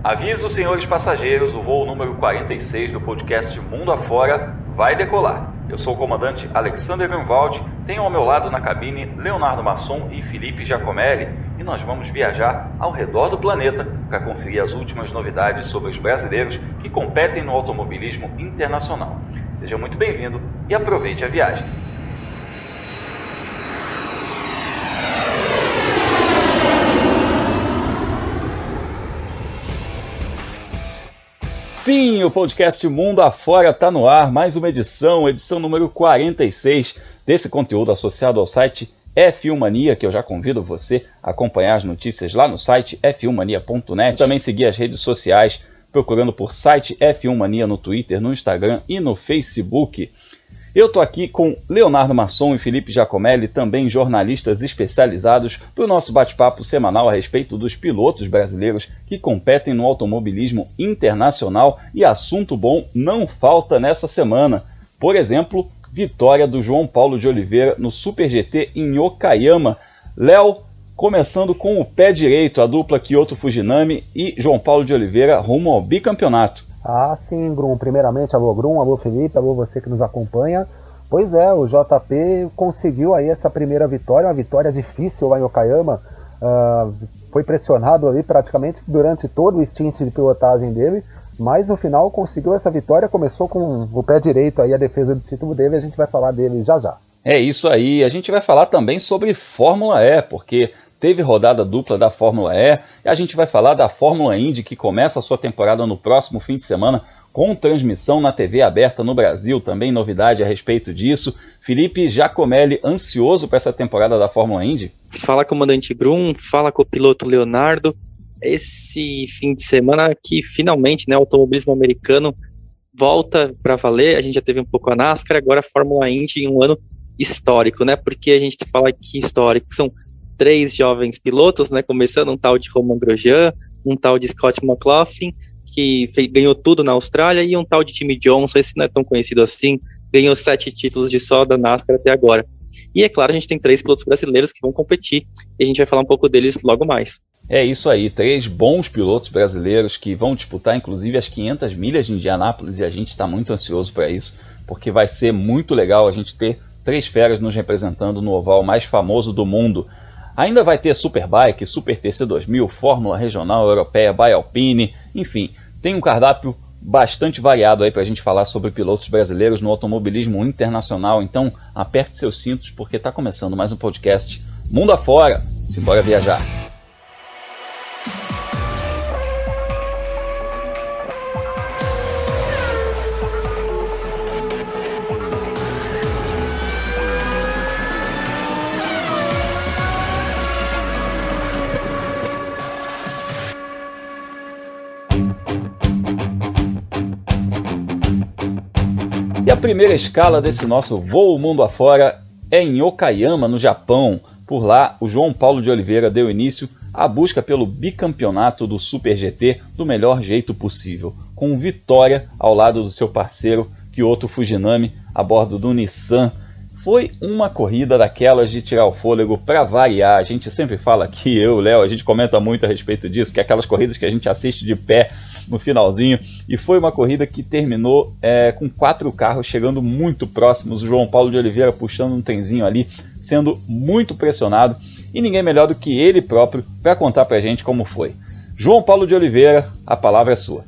Aviso, senhores passageiros, o voo número 46 do podcast Mundo Afora vai decolar. Eu sou o comandante Alexander Grunwald, tenho ao meu lado na cabine Leonardo Masson e Felipe Giacomelli e nós vamos viajar ao redor do planeta para conferir as últimas novidades sobre os brasileiros que competem no automobilismo internacional. Seja muito bem-vindo e aproveite a viagem. Sim, o podcast Mundo Afora está no ar, mais uma edição número 46 desse conteúdo associado ao site F1 Mania, que eu já convido você a acompanhar as notícias lá no site f1mania.net. Também seguir as redes sociais, procurando por site F1 Mania no Twitter, no Instagram e no Facebook. Eu estou aqui com Leonardo Masson e Felipe Giacomelli, também jornalistas especializados, para o nosso bate-papo semanal a respeito dos pilotos brasileiros que competem no automobilismo internacional, e assunto bom não falta nessa semana. Por exemplo, vitória do João Paulo de Oliveira no Super GT em Okayama. Léo, começando com o pé direito, a dupla Kyoto Fujinami e João Paulo de Oliveira rumo ao bicampeonato. Ah, sim, Grum. Primeiramente, alô Grum, alô Felipe, alô você que nos acompanha. Pois é, o JP conseguiu aí essa primeira vitória, uma vitória difícil lá em Okayama. Foi pressionado ali praticamente durante todo o stint de pilotagem dele, mas no final conseguiu essa vitória, começou com o pé direito aí a defesa do título dele, a gente vai falar dele já já. É isso aí, a gente vai falar também sobre Fórmula E, porque teve rodada dupla da Fórmula E, e a gente vai falar da Fórmula Indy, que começa a sua temporada no próximo fim de semana, com transmissão na TV aberta no Brasil, também novidade a respeito disso. Felipe Giacomelli, ansioso para essa temporada da Fórmula Indy? Fala, comandante Grum, fala com o piloto Leonardo. Esse fim de semana que finalmente, né, o automobilismo americano volta para valer. A gente já teve um pouco a NASCAR, agora a Fórmula Indy em um ano histórico, né? Porque a gente fala que histórico são 3 jovens pilotos, né? Começando um tal de Romain Grosjean, um tal de Scott McLaughlin, que ganhou tudo na Austrália, e um tal de Jimmie Johnson, esse não é tão conhecido assim, ganhou 7 títulos de só da NASCAR até agora. E é claro, a gente tem 3 pilotos brasileiros que vão competir, e a gente vai falar um pouco deles logo mais. É isso aí, 3 bons pilotos brasileiros que vão disputar inclusive as 500 milhas de Indianápolis, e a gente está muito ansioso para isso, porque vai ser muito legal a gente ter 3 feras nos representando no oval mais famoso do mundo. Ainda vai ter Superbike, Super TC 2000, Fórmula Regional Europeia, by Alpine, enfim, tem um cardápio bastante variado aí para a gente falar sobre pilotos brasileiros no automobilismo internacional. Então aperte seus cintos, porque está começando mais um podcast Mundo Afora. Simbora viajar! E a primeira escala desse nosso voo mundo afora é em Okayama, no Japão. Por lá, o João Paulo de Oliveira deu início à busca pelo bicampeonato do Super GT do melhor jeito possível, com vitória ao lado do seu parceiro Kyoto Fujinami a bordo do Nissan. Foi uma corrida daquelas de tirar o fôlego para variar. A gente sempre fala aqui, eu e o Léo, a gente comenta muito a respeito disso, que é aquelas corridas que a gente assiste de pé no finalzinho, e foi uma corrida que terminou com 4 carros chegando muito próximos, o João Paulo de Oliveira puxando um trenzinho ali, sendo muito pressionado, e ninguém melhor do que ele próprio para contar pra gente como foi. João Paulo de Oliveira, a palavra é sua.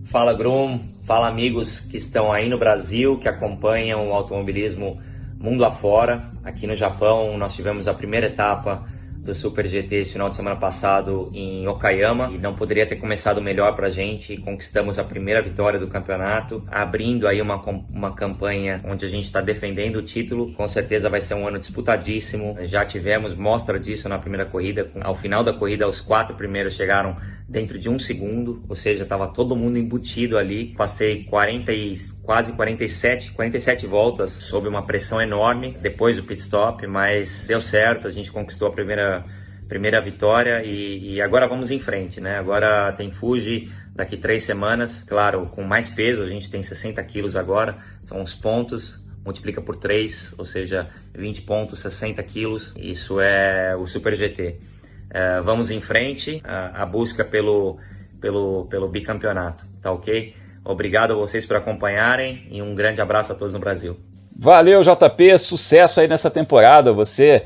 Fala Grum, fala amigos que estão aí no Brasil, que acompanham o automobilismo mundo afora. Aqui no Japão nós tivemos a primeira etapa do Super GT esse final de semana passado em Okayama, e não poderia ter começado melhor pra gente. Conquistamos a primeira vitória do campeonato, abrindo aí uma campanha onde a gente está defendendo o título. Com certeza vai ser um ano disputadíssimo, já tivemos mostra disso na primeira corrida. Ao final da corrida, os 4 primeiros chegaram dentro de 1 segundo, ou seja, estava todo mundo embutido ali. Passei quase 47 voltas sob uma pressão enorme depois do pit stop, mas deu certo, a gente conquistou a primeira vitória e agora vamos em frente, né? Agora tem Fuji daqui 3 semanas, claro, com mais peso, a gente tem 60 quilos agora, são os pontos, multiplica por 3, ou seja, 20 pontos, 60 quilos, isso é o Super GT. Vamos em frente, a busca pelo pelo bicampeonato, tá ok? Obrigado a vocês por acompanharem e um grande abraço a todos no Brasil. Valeu, JP, sucesso aí nessa temporada, você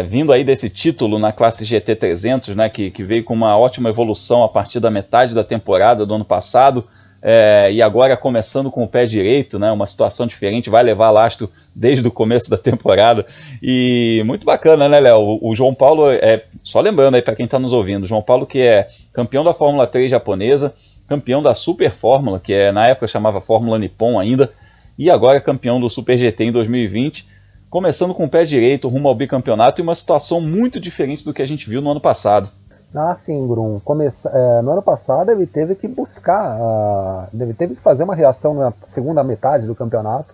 vindo aí desse título na classe GT300, né, que veio com uma ótima evolução a partir da metade da temporada do ano passado, e agora começando com o pé direito, né, uma situação diferente, vai levar lastro desde o começo da temporada, e muito bacana, né, Léo? O João Paulo, só lembrando aí para quem está nos ouvindo, o João Paulo que é campeão da Fórmula 3 japonesa, campeão da Super Fórmula, que na época chamava Fórmula Nippon ainda, e agora campeão do Super GT em 2020, começando com o pé direito rumo ao bicampeonato, e uma situação muito diferente do que a gente viu no ano passado. Ah, sim, Grum. No ano passado ele teve que buscar, ele teve que fazer uma reação na segunda metade do campeonato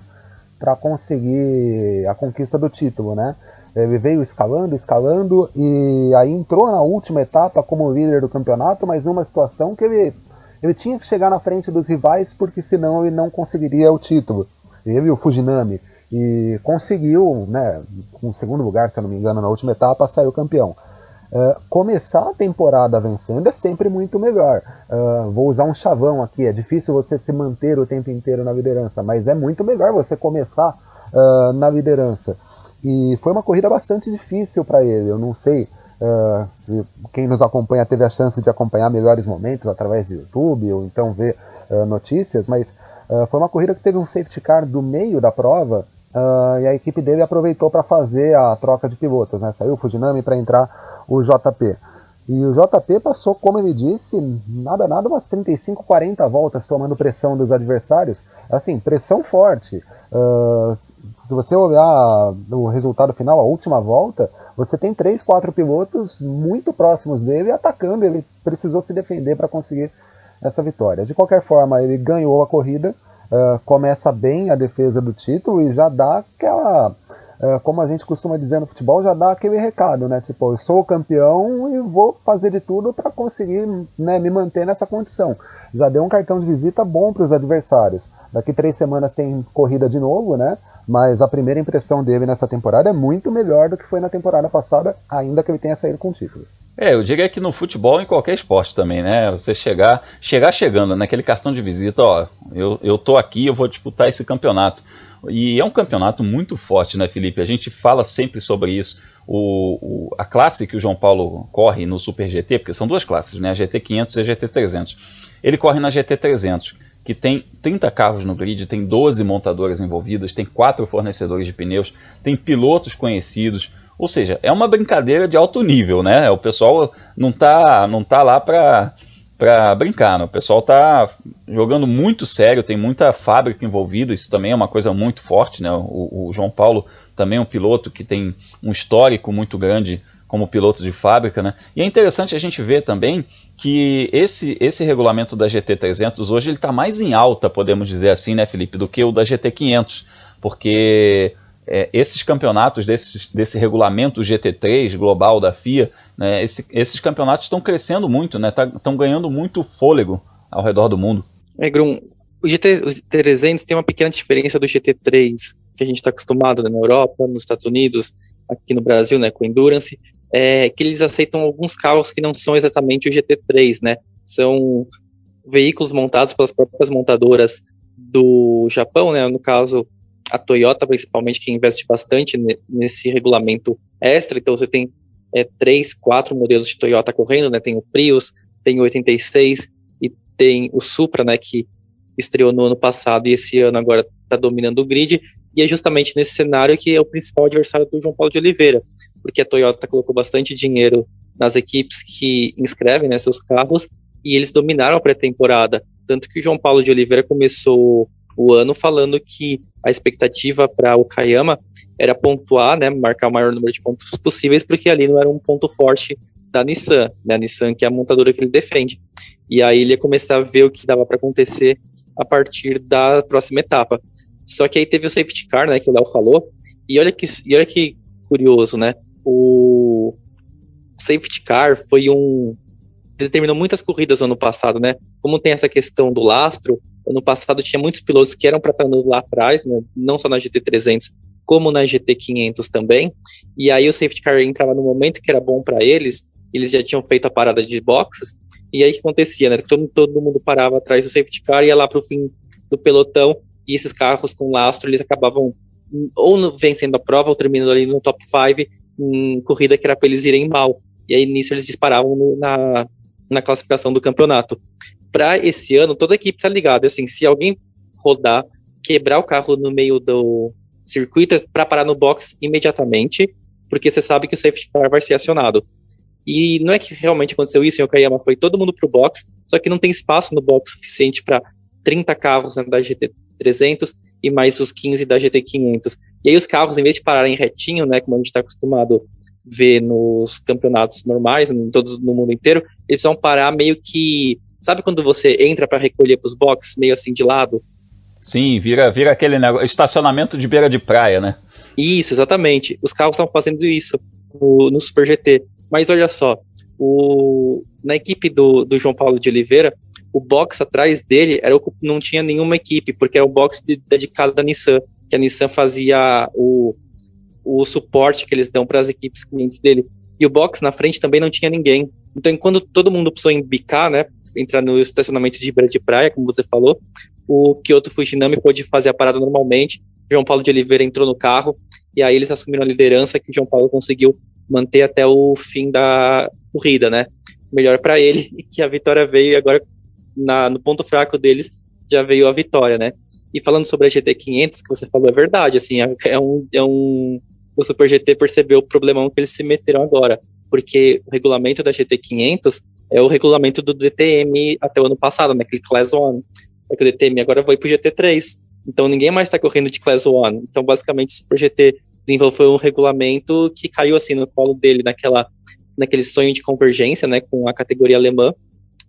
para conseguir a conquista do título, né? Ele veio escalando, e aí entrou na última etapa como líder do campeonato, mas numa situação que ele tinha que chegar na frente dos rivais, porque senão ele não conseguiria o título. Ele e o Fujinami. E conseguiu, né, com o segundo lugar, se eu não me engano, na última etapa, saiu campeão. Começar a temporada vencendo é sempre muito melhor. Vou usar um chavão aqui, é difícil você se manter o tempo inteiro na liderança, mas é muito melhor você começar na liderança. E foi uma corrida bastante difícil para ele, eu não sei se quem nos acompanha teve a chance de acompanhar melhores momentos através do YouTube, ou então ver notícias, mas foi uma corrida que teve um safety car do meio da prova, e a equipe dele aproveitou para fazer a troca de pilotos, né? Saiu o Fujinami para entrar o JP. E o JP passou, como ele disse, nada, umas 35, 40 voltas tomando pressão dos adversários. Assim, pressão forte. Se você olhar o resultado final, a última volta, você tem 3, 4 pilotos muito próximos dele atacando. Ele precisou se defender para conseguir essa vitória. De qualquer forma, ele ganhou a corrida, começa bem a defesa do título e já dá aquela... como a gente costuma dizer no futebol, já dá aquele recado, né? Tipo, eu sou o campeão e vou fazer de tudo para conseguir, né, me manter nessa condição. Já deu um cartão de visita bom para os adversários. Daqui 3 semanas tem corrida de novo, né? Mas a primeira impressão dele nessa temporada é muito melhor do que foi na temporada passada, ainda que ele tenha saído com o título. Eu diria que no futebol, em qualquer esporte também, né? Você chegar chegando, naquele cartão de visita, ó, eu tô aqui, eu vou disputar esse campeonato. E é um campeonato muito forte, né, Felipe? A gente fala sempre sobre isso. A classe que o João Paulo corre no Super GT, porque são 2 classes, né? A GT500 e a GT300. Ele corre na GT300, que tem 30 carros no grid, tem 12 montadoras envolvidas, tem 4 fornecedores de pneus, tem pilotos conhecidos. Ou seja, é uma brincadeira de alto nível, né? O pessoal não tá lá para brincar, né? O pessoal tá jogando muito sério, tem muita fábrica envolvida, isso também é uma coisa muito forte, né? O João Paulo também é um piloto que tem um histórico muito grande como piloto de fábrica, né? E é interessante a gente ver também que esse regulamento da GT300 hoje ele está mais em alta, podemos dizer assim, né, Felipe, do que o da GT500, porque... esses campeonatos desse regulamento GT3 global da FIA, né, esses campeonatos estão crescendo muito, né, estão ganhando muito fôlego ao redor do mundo. Grum, o GT300 tem uma pequena diferença do GT3 que a gente está acostumado, né, na Europa, nos Estados Unidos, aqui no Brasil, né, com Endurance, que eles aceitam alguns carros que não são exatamente o GT3, né, são veículos montados pelas próprias montadoras do Japão, né, no caso a Toyota, principalmente, que investe bastante nesse regulamento extra. Então você tem 3, 4 modelos de Toyota correndo, né? Tem o Prius, tem o 86 e tem o Supra, né, que estreou no ano passado e esse ano agora está dominando o grid. E é justamente nesse cenário que é o principal adversário do João Paulo de Oliveira, porque a Toyota colocou bastante dinheiro nas equipes que inscrevem, né, seus carros, e eles dominaram a pré-temporada. Tanto que o João Paulo de Oliveira começou o ano falando que a expectativa para o Kayama era pontuar, né, marcar o maior número de pontos possíveis, porque ali não era um ponto forte da Nissan, né, a Nissan que é a montadora que ele defende. E aí ele ia começar a ver o que dava para acontecer a partir da próxima etapa. Só que aí teve o safety car, né, que o Léo falou, e olha que curioso, né, o safety car determinou muitas corridas no ano passado, né, como tem essa questão do lastro. Ano passado tinha muitos pilotos que eram para estar lá atrás, né, não só na GT300, como na GT500 também, e aí o safety car entrava no momento que era bom para eles, eles já tinham feito a parada de boxes, e aí o que acontecia, né? Todo mundo parava atrás do safety car, ia lá para o fim do pelotão, e esses carros com lastro, eles acabavam ou vencendo a prova, ou terminando ali no top 5, em corrida que era para eles irem mal. E aí nisso eles disparavam na classificação do campeonato. Para esse ano, toda a equipe tá ligada, assim, se alguém rodar, quebrar o carro no meio do circuito, é para parar no box imediatamente, porque você sabe que o safety car vai ser acionado. E não é que realmente aconteceu isso em Okayama, foi todo mundo pro box, só que não tem espaço no box suficiente para 30 carros, né, da GT300 e mais os 15 da GT500. E aí os carros, em vez de pararem retinho, né, como a gente está acostumado ver nos campeonatos normais, no mundo inteiro, eles vão parar meio que... Sabe quando você entra para recolher para os boxes, meio assim de lado? Sim, vira aquele negócio, estacionamento de beira de praia, né? Isso, exatamente. Os carros estão fazendo isso no Super GT. Mas olha só, na equipe do João Paulo de Oliveira, o box atrás dele não tinha nenhuma equipe, porque era o box dedicado da Nissan, que a Nissan fazia o suporte que eles dão para as equipes clientes dele. E o box na frente também não tinha ninguém. Então, quando todo mundo precisou embicar, né, entrar no estacionamento de beira de praia, como você falou, o Kyoto Fujinami pôde fazer a parada normalmente, João Paulo de Oliveira entrou no carro, e aí eles assumiram a liderança, que o João Paulo conseguiu manter até o fim da corrida, né? Melhor para ele, que a vitória veio, e agora no ponto fraco deles já veio a vitória, né? E falando sobre a GT500, que você falou, é verdade, assim, o Super GT percebeu o problemão que eles se meteram agora, porque o regulamento da GT500 é o regulamento do DTM até o ano passado, né, aquele Class 1, é que o DTM agora vai pro GT3, então ninguém mais está correndo de Class 1, então basicamente o Super GT desenvolveu um regulamento que caiu assim no colo dele, naquele sonho de convergência, né, com a categoria alemã,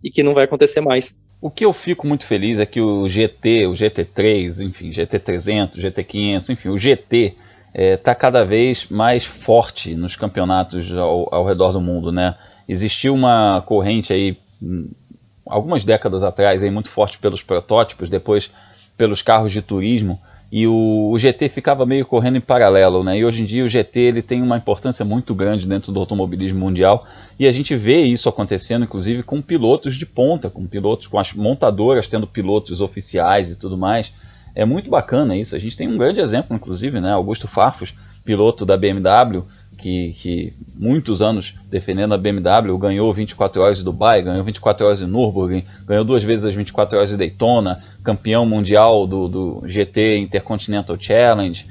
e que não vai acontecer mais. O que eu fico muito feliz é que o GT, o GT3, enfim, GT300, GT500, enfim, o GT está cada vez mais forte nos campeonatos ao redor do mundo, né? Existiu uma corrente aí, algumas décadas atrás, aí, muito forte pelos protótipos, depois pelos carros de turismo, e o GT ficava meio correndo em paralelo, né? E hoje em dia o GT ele tem uma importância muito grande dentro do automobilismo mundial, e a gente vê isso acontecendo inclusive com pilotos de ponta, com as montadoras tendo pilotos oficiais e tudo mais. É muito bacana isso. A gente tem um grande exemplo, inclusive, né? Augusto Farfus, piloto da BMW, que muitos anos defendendo a BMW, ganhou 24 horas de Dubai, ganhou 24 horas de Nürburgring, ganhou 2 vezes as 24 horas de Daytona, campeão mundial do GT Intercontinental Challenge.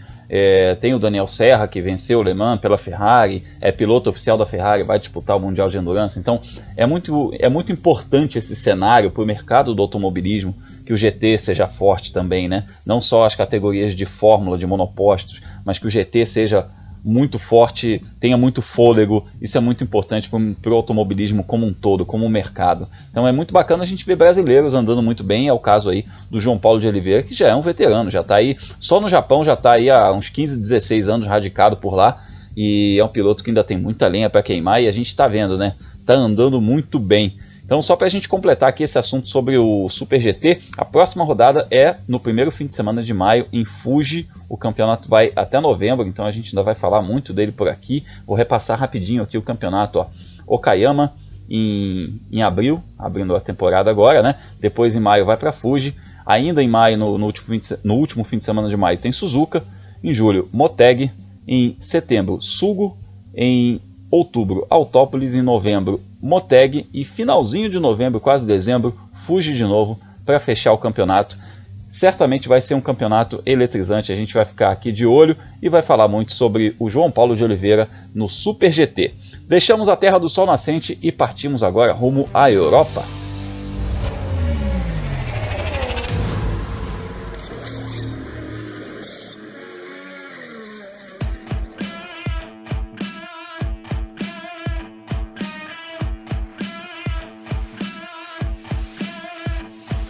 Tem o Daniel Serra, que venceu o Le Mans pela Ferrari, é piloto oficial da Ferrari, vai disputar o Mundial de Endurance. Então é muito importante esse cenário para o mercado do automobilismo, que o GT seja forte também, né? Não só as categorias de fórmula, de monopostos, mas que o GT seja muito forte, tenha muito fôlego. Isso é muito importante para o automobilismo como um todo, como um mercado. Então é muito bacana a gente ver brasileiros andando muito bem. É o caso aí do João Paulo de Oliveira, que já é um veterano, já está aí, só no Japão já está aí há uns 15, 16 anos radicado por lá, e é um piloto que ainda tem muita lenha para queimar, e a gente está vendo, né? Está andando muito bem. Então, só para a gente completar aqui esse assunto sobre o Super GT, a próxima rodada é no primeiro fim de semana de maio, em Fuji. O campeonato vai até novembro, então a gente ainda vai falar muito dele por aqui. Vou repassar rapidinho aqui o campeonato. Ó. Okayama em abril, abrindo a temporada agora, né? Depois em maio vai para Fuji. Ainda em maio, no último fim de semana de maio, tem Suzuka. Em julho, Motegi. Em setembro, Sugo. Em outubro, Autópolis. Em novembro, Motegi, e finalzinho de novembro, quase dezembro, Fuji de novo para fechar o campeonato. Certamente vai ser um campeonato eletrizante, a gente vai ficar aqui de olho e vai falar muito sobre o João Paulo de Oliveira no Super GT. Deixamos a Terra do Sol Nascente e partimos agora rumo à Europa.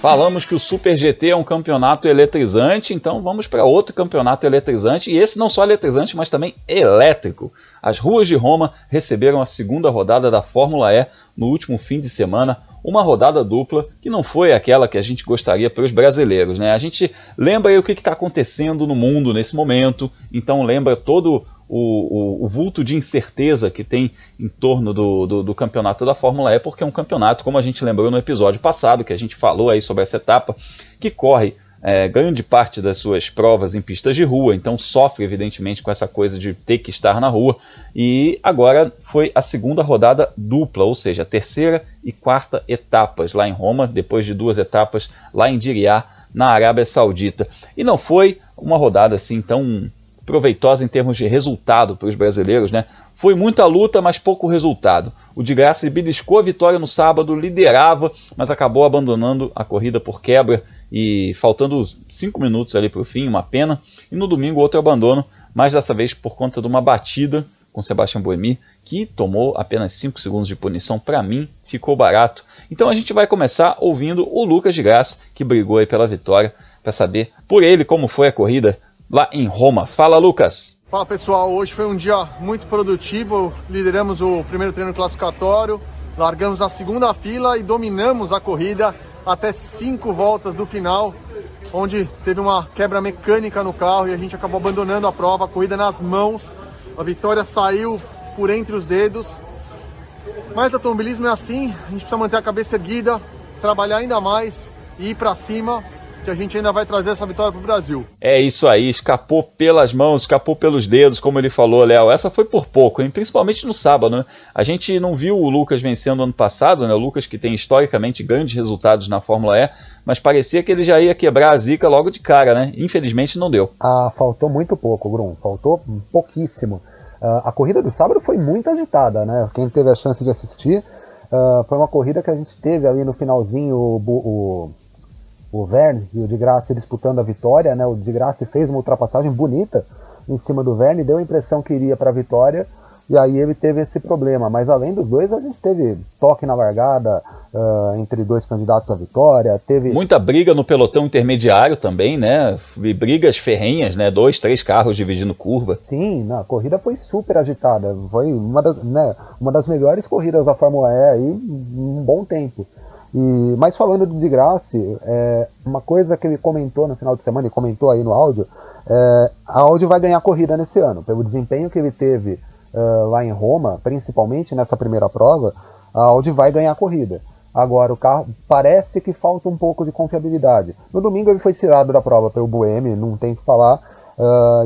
Falamos que o Super GT é um campeonato eletrizante, então vamos para outro campeonato eletrizante, e esse não só eletrizante, mas também elétrico. As ruas de Roma receberam a segunda rodada da Fórmula E no último fim de semana, uma rodada dupla que não foi aquela que a gente gostaria para os brasileiros, né? A gente lembra aí o que está acontecendo no mundo nesse momento, então lembra todo o vulto de incerteza que tem em torno do campeonato da Fórmula E, porque é um campeonato, como a gente lembrou no episódio passado, que a gente falou aí sobre essa etapa, que corre grande parte das suas provas em pistas de rua, então sofre evidentemente com essa coisa de ter que estar na rua, e agora foi a segunda rodada dupla, ou seja, a terceira e quarta etapas lá em Roma, depois de 2 etapas lá em Diriyah, na Arábia Saudita. E não foi uma rodada assim tão proveitosa em termos de resultado para os brasileiros, né? Foi muita luta, mas pouco resultado. O de Grassi beliscou a vitória no sábado, liderava, mas acabou abandonando a corrida por quebra e faltando 5 minutos ali para o fim, uma pena. E no domingo outro abandono, mas dessa vez por conta de uma batida com Sebastian Buemi, que tomou apenas 5 segundos de punição. Para mim, ficou barato. Então a gente vai começar ouvindo o Lucas de Grassi, que brigou aí pela vitória, para saber por ele como foi a corrida lá em Roma. Fala, Lucas! Fala, pessoal, hoje foi um dia muito produtivo, lideramos o primeiro treino classificatório, largamos na segunda fila e dominamos a corrida até 5 voltas do final, onde teve uma quebra mecânica no carro e a gente acabou abandonando a prova, a corrida nas mãos, a vitória saiu por entre os dedos, mas o automobilismo é assim, a gente precisa manter a cabeça erguida, trabalhar ainda mais e ir para cima, que a gente ainda vai trazer essa vitória para o Brasil. É isso aí, escapou pelas mãos, escapou pelos dedos, como ele falou, Léo. Essa foi por pouco, hein? Principalmente no sábado, né? A gente não viu o Lucas vencendo ano passado, né? O Lucas que tem historicamente grandes resultados na Fórmula E, mas parecia que ele já ia quebrar a zica logo de cara, né? Infelizmente não deu. Faltou muito pouco, Grum, faltou pouquíssimo. A corrida do sábado foi muito agitada, né? Quem teve a chance de assistir, foi uma corrida que a gente teve ali no finalzinho o Vergne e o de Grassi disputando a vitória, né? O de Grassi fez uma ultrapassagem bonita em cima do Vergne, deu a impressão que iria para a vitória, e aí ele teve esse problema. Mas além dos dois, a gente teve toque na largada entre 2 candidatos à vitória, teve muita briga no pelotão intermediário também, né? Brigas ferrenhas, né? 2, 3 carros dividindo curva. Sim, a corrida foi super agitada, foi uma das melhores corridas da Fórmula E aí em um bom tempo. Mas falando de Grassi, uma coisa que ele comentou no final de semana, e comentou aí no áudio, a Audi vai ganhar a corrida nesse ano. Pelo desempenho que ele teve lá em Roma, principalmente nessa primeira prova, a Audi vai ganhar a corrida. Agora, o carro parece que falta um pouco de confiabilidade. No domingo ele foi tirado da prova pelo Buemi, não tem o que falar,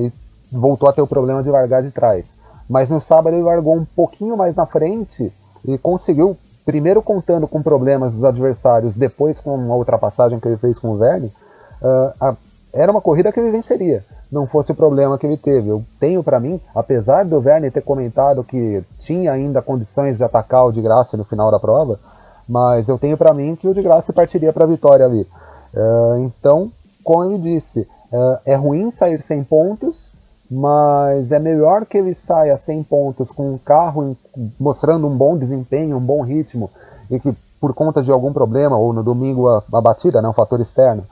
e voltou a ter o problema de largar de trás. Mas no sábado ele largou um pouquinho mais na frente e conseguiu, primeiro contando com problemas dos adversários, depois com uma ultrapassagem que ele fez com o Vergne, era uma corrida que ele venceria, não fosse o problema que ele teve. Eu tenho para mim, apesar do Vergne ter comentado que tinha ainda condições de atacar o de Grassi no final da prova, mas eu tenho para mim que o de Grassi partiria para a vitória ali. Então, como ele disse, é ruim sair sem pontos, mas é melhor que ele saia sem pontos com um carro mostrando um bom desempenho, um bom ritmo, e que por conta de algum problema, ou no domingo a batida, né, um fator externo,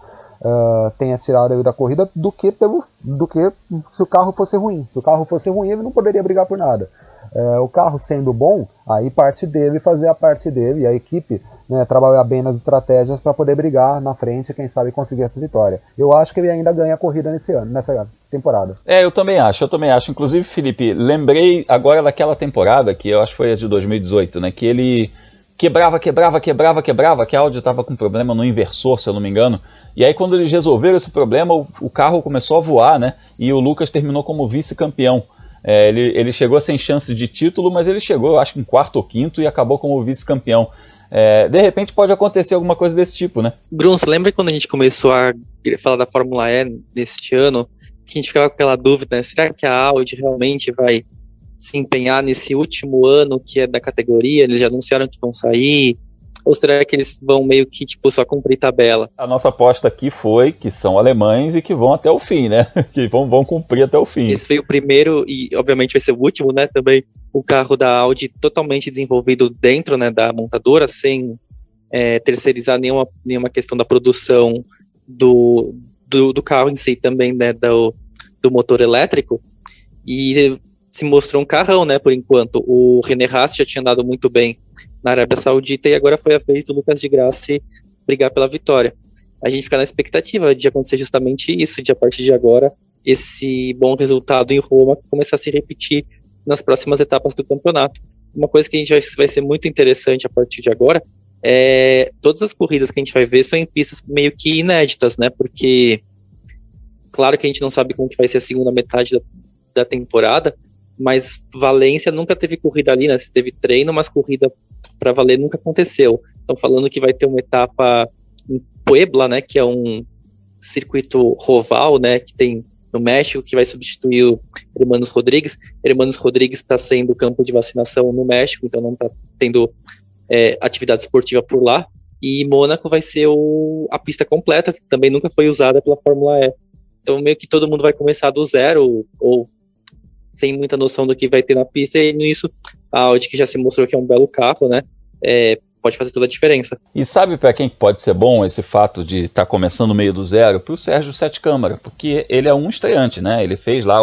tenha tirado ele da corrida, do que se o carro fosse ruim. Se o carro fosse ruim, ele não poderia brigar por nada. O carro sendo bom, aí parte dele fazer a parte dele, e a equipe, né, trabalhar bem nas estratégias para poder brigar na frente, quem sabe conseguir essa vitória. Eu acho que ele ainda ganha a corrida nesse ano, nessa temporada. Eu também acho. Inclusive, Felipe, lembrei agora daquela temporada, que eu acho que foi a de 2018, né, que ele quebrava, que a Audi estava com problema no inversor, se eu não me engano, e aí quando eles resolveram esse problema, o carro começou a voar, né, e o Lucas terminou como vice-campeão. Ele chegou sem chance de título, mas ele chegou, eu acho que em 4º ou 5º e acabou como vice-campeão. De repente pode acontecer alguma coisa desse tipo, né? Bruno, você lembra quando a gente começou a falar da Fórmula E neste ano, que a gente ficava com aquela dúvida, né? Será que a Audi realmente vai se empenhar nesse último ano que é da categoria? Eles já anunciaram que vão sair? Ou será que eles vão meio que só cumprir tabela? A nossa aposta aqui foi que são alemães e que vão até o fim, né? Que vão cumprir até o fim. Esse foi o primeiro e obviamente vai ser o último, né? Também o carro da Audi totalmente desenvolvido dentro, né, da montadora, sem terceirizar nenhuma questão da produção do carro em si também, né? Do motor elétrico. E se mostrou um carrão, né? Por enquanto. O René Rast já tinha andado muito bem na Arábia Saudita, e agora foi a vez do Lucas de Grassi brigar pela vitória. A gente fica na expectativa de acontecer justamente isso, de a partir de agora esse bom resultado em Roma começar a se repetir nas próximas etapas do campeonato. Uma coisa que a gente vai ser muito interessante a partir de agora é todas as corridas que a gente vai ver são em pistas meio que inéditas, né? Porque claro que a gente não sabe como que vai ser a segunda metade da temporada, mas Valência nunca teve corrida ali, né? Teve treino, mas corrida para valer nunca aconteceu. Estão falando que vai ter uma etapa em Puebla, né? Que é um circuito roval, né? Que tem no México, que vai substituir o Hermanos Rodrigues. Hermanos Rodrigues está sendo campo de vacinação no México, então não está tendo atividade esportiva por lá. E Mônaco vai ser a pista completa, que também nunca foi usada pela Fórmula E. Então meio que todo mundo vai começar do zero, ou sem muita noção do que vai ter na pista, e nisso a Audi, que já se mostrou que é um belo carro, né, pode fazer toda a diferença. E sabe para quem pode ser bom esse fato de estar começando no meio do zero? Para o Sérgio Sete Câmara, porque ele é um estreante, né? Ele fez lá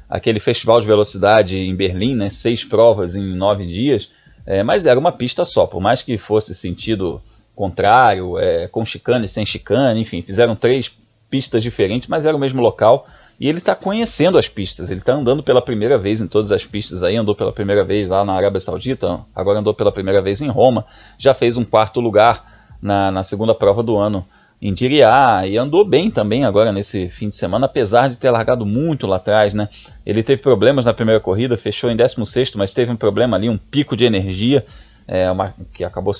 aquele festival de velocidade em Berlim, né? 6 provas em 9 dias, mas era uma pista só, por mais que fosse sentido contrário, com chicane, sem chicane, enfim, fizeram 3 pistas diferentes, mas era o mesmo local. E ele está conhecendo as pistas, ele está andando pela primeira vez em todas as pistas aí, andou pela primeira vez lá na Arábia Saudita, agora andou pela primeira vez em Roma, já fez um 4º lugar na segunda prova do ano em Diriyah, e andou bem também agora nesse fim de semana, apesar de ter largado muito lá atrás, né? Ele teve problemas na primeira corrida, fechou em 16º, mas teve um problema ali, um pico de energia, que acabou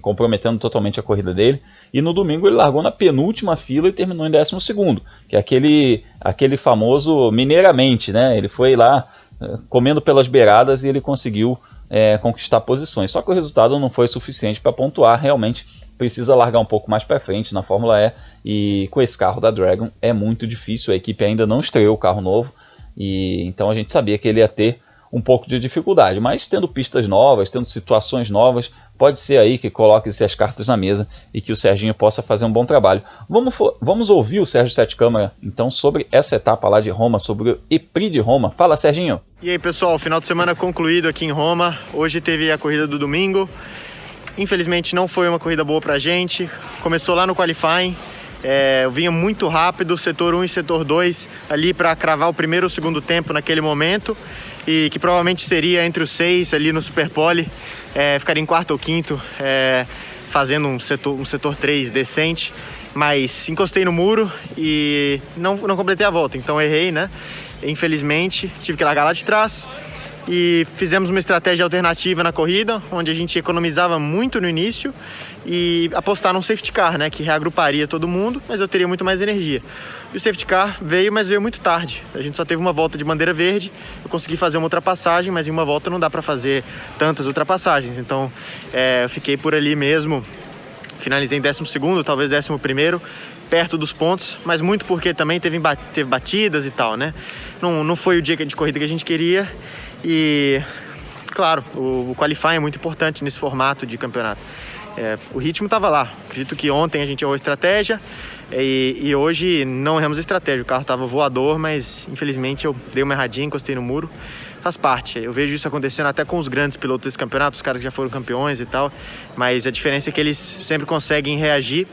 comprometendo totalmente a corrida dele, e no domingo ele largou na penúltima fila e terminou em 12º, que é aquele famoso mineiramente, né? Ele foi lá comendo pelas beiradas e ele conseguiu conquistar posições, só que o resultado não foi suficiente para pontuar, realmente precisa largar um pouco mais para frente na Fórmula E, e com esse carro da Dragon é muito difícil, a equipe ainda não estreou o carro novo, e então a gente sabia que ele ia ter um pouco de dificuldade, mas tendo pistas novas, tendo situações novas, pode ser aí que coloque-se as cartas na mesa e que o Serginho possa fazer um bom trabalho. Vamos ouvir o Sérgio Sete Câmara, então, sobre essa etapa lá de Roma, sobre o EPRI de Roma. Fala, Serginho! E aí, pessoal, final de semana concluído aqui em Roma. Hoje teve a corrida do domingo. Infelizmente não foi uma corrida boa pra gente. Começou lá no qualifying. Eu vinha muito rápido, setor 1 e setor 2, ali para cravar o primeiro ou segundo tempo naquele momento, e que provavelmente seria entre os 6 ali no Superpole, ficaria em 4º ou 5º, fazendo um setor 3 decente, mas encostei no muro e não completei a volta, então errei, né? Infelizmente tive que largar lá de trás. E fizemos uma estratégia alternativa na corrida, onde a gente economizava muito no início e apostar num safety car, né, que reagruparia todo mundo, mas eu teria muito mais energia. E o safety car veio, mas veio muito tarde. A gente só teve uma volta de bandeira verde, eu consegui fazer uma ultrapassagem, mas em uma volta não dá para fazer tantas ultrapassagens. Então eu fiquei por ali mesmo, finalizei em 12º, talvez 11º, perto dos pontos, mas muito porque também teve batidas e tal, né? Não foi o dia de corrida que a gente queria. E, claro, o qualifying é muito importante nesse formato de campeonato. O ritmo estava lá. Acredito que ontem a gente errou a estratégia e hoje não erramos a estratégia. O carro estava voador, mas infelizmente eu dei uma erradinha, encostei no muro. Faz parte. Eu vejo isso acontecendo até com os grandes pilotos desse campeonato, os caras que já foram campeões e tal. Mas a diferença é que eles sempre conseguem reagir.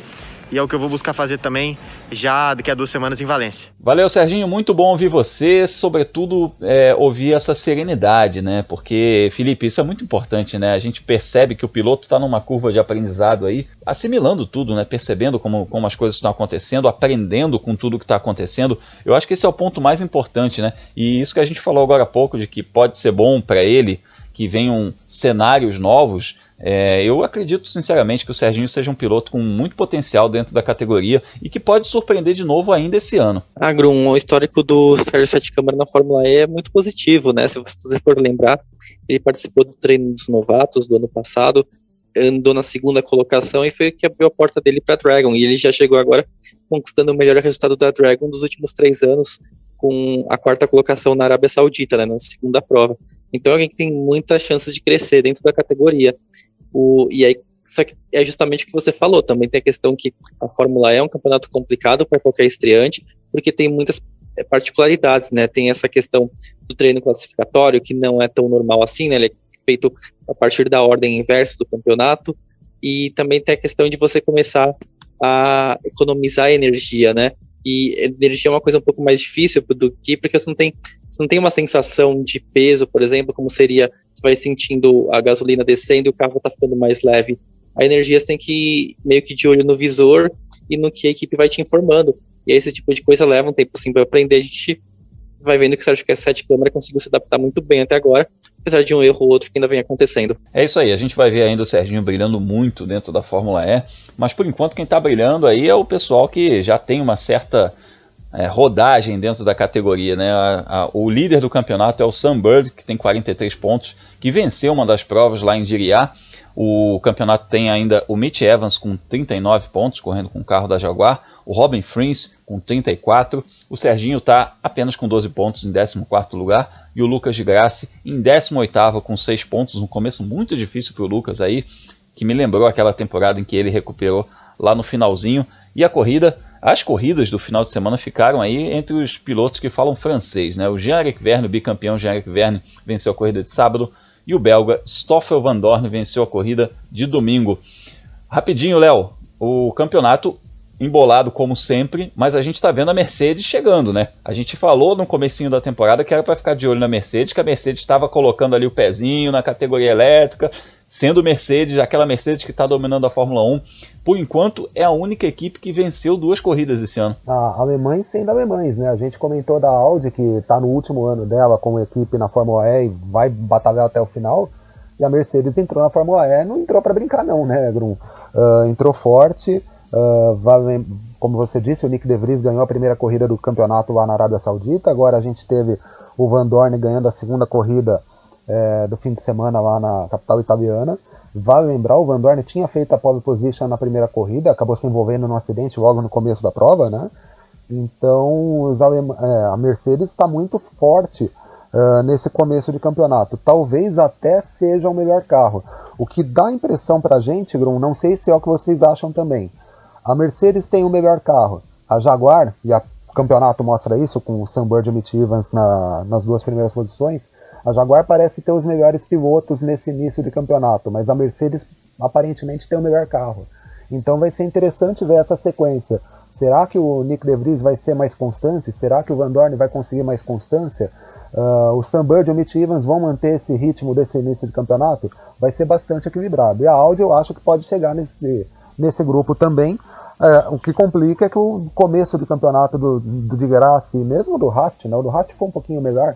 E é o que eu vou buscar fazer também já daqui a 2 semanas em Valência. Valeu, Serginho, muito bom ouvir você, sobretudo ouvir essa serenidade, né? Porque, Felipe, isso é muito importante, né? A gente percebe que o piloto está numa curva de aprendizado aí, assimilando tudo, né? Percebendo como as coisas estão acontecendo, aprendendo com tudo que está acontecendo. Eu acho que esse é o ponto mais importante, né? E isso que a gente falou agora há pouco, de que pode ser bom para ele que venham cenários novos. Eu acredito sinceramente que o Serginho seja um piloto com muito potencial dentro da categoria e que pode surpreender de novo ainda esse ano. Grum, o histórico do Sérgio Sete Câmara na Fórmula E é muito positivo, né? Se você for lembrar, ele participou do treino dos novatos do ano passado, andou na 2ª colocação e foi o que abriu a porta dele para a Dragon, e ele já chegou agora conquistando o melhor resultado da Dragon dos últimos 3 anos, com a 4ª colocação na Arábia Saudita, né, na 2ª prova. Então é alguém que tem muitas chances de crescer dentro da categoria. E aí, só que é justamente o que você falou, também tem a questão que a Fórmula E é um campeonato complicado para qualquer estreante, porque tem muitas particularidades, né? Tem essa questão do treino classificatório, que não é tão normal assim, né? Ele é feito a partir da ordem inversa do campeonato, e também tem a questão de você começar a economizar energia, né? E energia é uma coisa um pouco mais difícil do que, porque você não tem uma sensação de peso, por exemplo, como seria, você vai sentindo a gasolina descendo e o carro tá ficando mais leve. A energia você tem que ir meio que de olho no visor e no que a equipe vai te informando. E esse tipo de coisa leva um tempo assim para aprender. A gente vai vendo que o Sérgio Cassete Câmara conseguiu se adaptar muito bem até agora, apesar de um erro ou outro que ainda vem acontecendo. É isso aí, a gente vai ver ainda o Serginho brilhando muito dentro da Fórmula E, mas por enquanto quem está brilhando aí é o pessoal que já tem uma certa rodagem dentro da categoria, né? O líder do campeonato é o Sam Bird, que tem 43 pontos, que venceu uma das provas lá em Diriyah. O campeonato tem ainda o Mitch Evans com 39 pontos, correndo com o carro da Jaguar, o Robin Frins com 34, o Serginho está apenas com 12 pontos em 14º lugar, e o Lucas de Grassi em 18º com 6 pontos, um começo muito difícil para o Lucas aí, que me lembrou aquela temporada em que ele recuperou lá no finalzinho. E as corridas do final de semana ficaram aí entre os pilotos que falam francês, né? O Jean-Eric Vergne, o bicampeão Jean-Eric Vergne, venceu a corrida de sábado, e o belga Stoffel Van Dorn venceu a corrida de domingo. Rapidinho, Léo, o campeonato embolado como sempre, mas a gente está vendo a Mercedes chegando, né? A gente falou no comecinho da temporada que era para ficar de olho na Mercedes, que a Mercedes estava colocando ali o pezinho na categoria elétrica, sendo Mercedes, aquela Mercedes que está dominando a Fórmula 1. Por enquanto, é a única equipe que venceu 2 corridas esse ano. Alemães sendo alemães, né? A gente comentou da Audi, que está no último ano dela como equipe na Fórmula E e vai batalhar até o final, e a Mercedes entrou na Fórmula E, não entrou para brincar não, né, Grum? Entrou forte. Como você disse, o Nick De Vries ganhou a primeira corrida do campeonato lá na Arábia Saudita. Agora a gente teve o Van Dorn ganhando a segunda corrida do fim de semana lá na capital italiana. Vale lembrar, o Van Dorn tinha feito a pole position na primeira corrida, acabou se envolvendo num acidente logo no começo da prova, né? Então a Mercedes está muito forte nesse começo de campeonato. Talvez até seja o melhor carro. O que dá impressão pra gente, Grum, não sei se é o que vocês acham também. A Mercedes tem o melhor carro. A Jaguar, e o campeonato mostra isso, com o Sam Bird e o Mitch Evans nas 2 primeiras posições, a Jaguar parece ter os melhores pilotos nesse início de campeonato, mas a Mercedes aparentemente tem o melhor carro. Então vai ser interessante ver essa sequência. Será que o Nick De Vries vai ser mais constante? Será que o Van Dorn vai conseguir mais constância? O Sam Bird e o Mitch Evans vão manter esse ritmo desse início de campeonato? Vai ser bastante equilibrado. E a Audi eu acho que pode chegar nesse grupo também. O que complica é que o começo do campeonato do Di Grassi, mesmo do Rast, né? O do Rast foi um pouquinho melhor,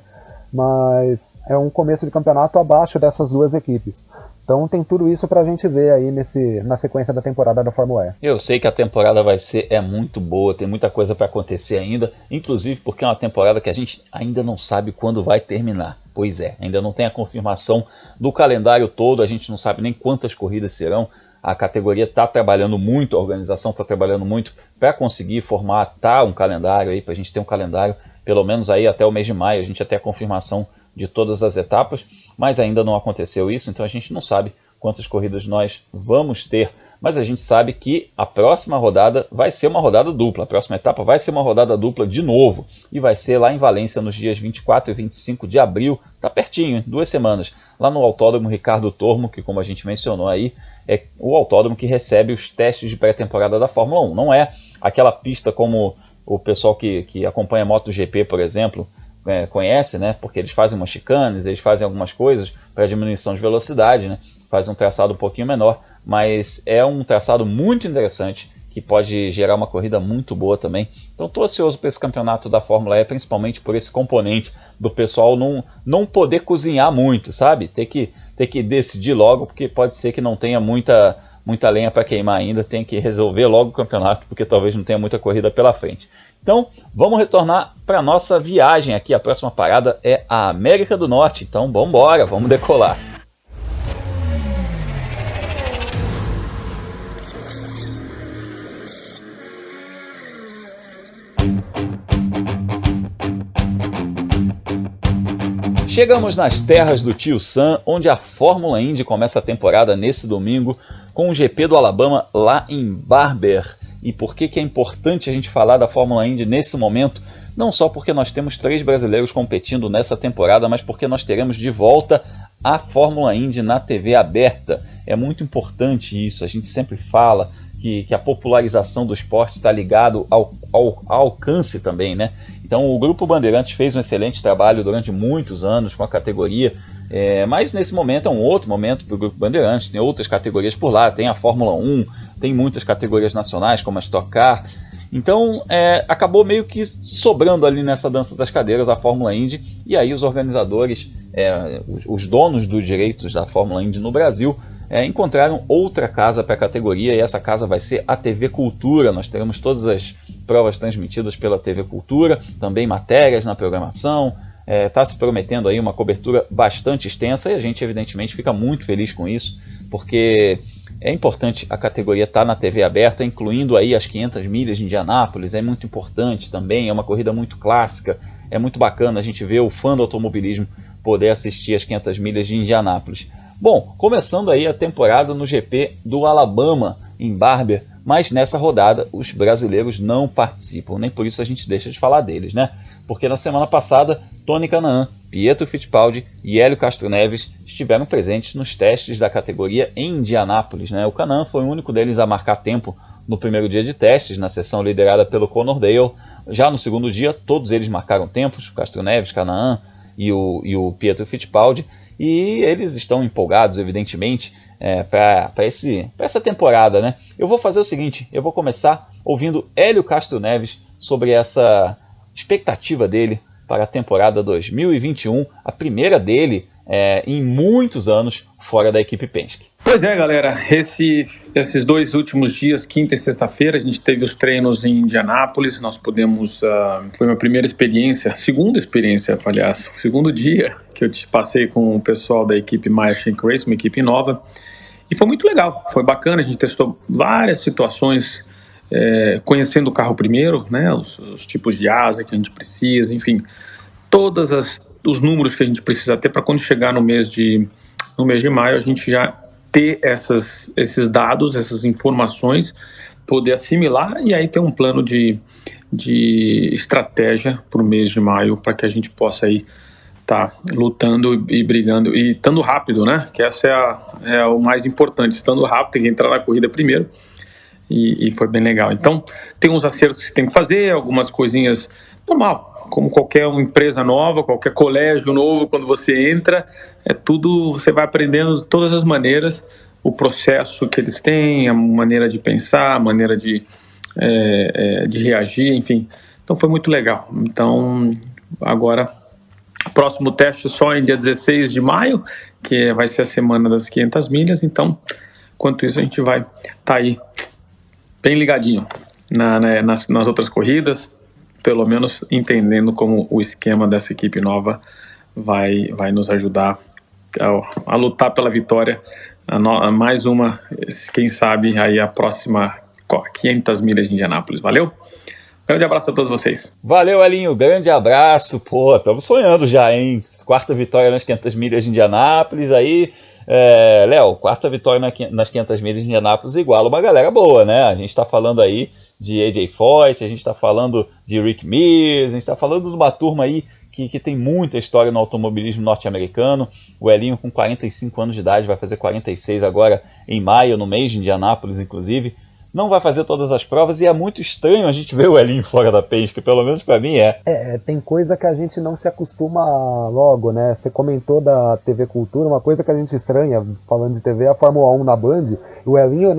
mas é um começo de campeonato abaixo dessas 2 equipes. Então tem tudo isso pra gente ver aí na sequência da temporada da Fórmula E. Eu sei que a temporada é muito boa, tem muita coisa para acontecer ainda, inclusive porque é uma temporada que a gente ainda não sabe quando vai terminar. Pois é, ainda não tem a confirmação do calendário todo, a gente não sabe nem quantas corridas serão. A categoria está trabalhando muito, a organização está trabalhando muito para conseguir formatar um calendário aí, para a gente ter um calendário pelo menos aí até o mês de maio, a gente até a confirmação de todas as etapas, mas ainda não aconteceu isso, então a gente não sabe quantas corridas nós vamos ter, mas a gente sabe que a próxima rodada vai ser uma rodada dupla, a próxima etapa vai ser uma rodada dupla de novo, e vai ser lá em Valência nos dias 24 e 25 de abril, tá pertinho, 2 semanas, lá no Autódromo Ricardo Tormo, que como a gente mencionou aí, é o autódromo que recebe os testes de pré-temporada da Fórmula 1, não é aquela pista como o pessoal que acompanha a MotoGP, por exemplo, conhece, né? Porque eles fazem umas chicanes, eles fazem algumas coisas para diminuição de velocidade, né? Fazem um traçado um pouquinho menor, mas é um traçado muito interessante que pode gerar uma corrida muito boa também. Então estou ansioso para esse campeonato da Fórmula E, principalmente por esse componente do pessoal não poder cozinhar muito, sabe? Ter que decidir logo, porque pode ser que não tenha muita lenha para queimar ainda, tem que resolver logo o campeonato, porque talvez não tenha muita corrida pela frente. Então, vamos retornar para a nossa viagem aqui. A próxima parada é a América do Norte. Então, vamos embora, vamos decolar. Chegamos nas terras do Tio Sam, onde a Fórmula Indy começa a temporada nesse domingo, com o GP do Alabama lá em Barber. E por que é importante a gente falar da Fórmula Indy nesse momento? não só porque nós temos 3 brasileiros competindo nessa temporada, mas porque nós teremos de volta a Fórmula Indy na TV aberta. É muito importante isso, a gente sempre fala que a popularização do esporte está ligado ao alcance também, né? Então o Grupo Bandeirantes fez um excelente trabalho durante muitos anos com a categoria, mas nesse momento é um outro momento para o Grupo Bandeirantes, tem outras categorias por lá, tem a Fórmula 1, tem muitas categorias nacionais como a Stock Car. Então acabou meio que sobrando ali nessa dança das cadeiras a Fórmula Indy, e aí os organizadores, os donos dos direitos da Fórmula Indy no Brasil, encontraram outra casa para a categoria, e essa casa vai ser a TV Cultura. Nós teremos todas as provas transmitidas pela TV Cultura, também matérias na programação. Está se prometendo aí uma cobertura bastante extensa, e a gente evidentemente fica muito feliz com isso, porque é importante a categoria estar na TV aberta, incluindo aí as 500 milhas de Indianápolis. É muito importante também, é uma corrida muito clássica, é muito bacana a gente ver o fã do automobilismo poder assistir as 500 milhas de Indianápolis. Bom, começando aí a temporada no GP do Alabama, em Barber, mas nessa rodada os brasileiros não participam, nem por isso a gente deixa de falar deles, né? Porque na semana passada, Tony Kanaan, Pietro Fittipaldi e Hélio Castro Neves estiveram presentes nos testes da categoria em Indianápolis, né? O Kanaan foi o único deles a marcar tempo no primeiro dia de testes, na sessão liderada pelo Conor Dale. Já no segundo dia, todos eles marcaram tempos, Castro Neves, Kanaan e o Pietro Fittipaldi, e eles estão empolgados, evidentemente, para essa temporada, né? Eu vou fazer o seguinte, eu vou começar ouvindo Hélio Castro Neves sobre essa expectativa dele para a temporada 2021, a primeira dele em muitos anos fora da equipe Penske. Pois é, galera, esses 2 últimos dias, quinta e sexta-feira, a gente teve os treinos em Indianápolis. Nós pudemos, foi minha primeira experiência, segunda experiência, aliás, o segundo dia que eu passei com o pessoal da equipe Meyer Shank Race, uma equipe nova, e foi muito legal, foi bacana. A gente testou várias situações, conhecendo o carro primeiro, né, os tipos de asa que a gente precisa, enfim, todos os números que a gente precisa ter para quando chegar no mês de maio a gente já ter esses dados, essas informações, poder assimilar e aí ter um plano de estratégia para o mês de maio, para que a gente possa aí estar lutando e brigando e estando rápido, né? Que essa é o mais importante, estando rápido, tem que entrar na corrida primeiro, e foi bem legal. Então tem uns acertos que tem que fazer, algumas coisinhas normal, como qualquer empresa nova, qualquer colégio novo, quando você entra, tudo, você vai aprendendo de todas as maneiras, o processo que eles têm, a maneira de pensar, a maneira de reagir, enfim. Então foi muito legal. Então agora, próximo teste só em dia 16 de maio, que vai ser a semana das 500 milhas, então, enquanto isso a gente vai estar aí bem ligadinho nas outras corridas, pelo menos entendendo como o esquema dessa equipe nova vai nos ajudar a lutar pela vitória, mais uma, quem sabe, aí a próxima 500 milhas de Indianápolis. Valeu? Grande abraço a todos vocês. Valeu, Elinho, grande abraço. Pô, estamos sonhando já, hein? 4ª vitória nas 500 milhas de Indianápolis, aí... Léo, 4ª vitória nas 500 milhas de Indianápolis iguala uma galera boa, né? A gente está falando aí de AJ Foyt, a gente está falando de Rick Mears, a gente está falando de uma turma aí que tem muita história no automobilismo norte-americano. O Elinho, com 45 anos de idade, vai fazer 46 agora em maio, no mês de Indianápolis, inclusive. Não vai fazer todas as provas, e é muito estranho a gente ver o Elinho fora da Penske, pelo menos para mim é. Tem coisa que a gente não se acostuma logo, né? Você comentou da TV Cultura, uma coisa que a gente estranha, falando de TV, a Fórmula 1 na Band, o Elinho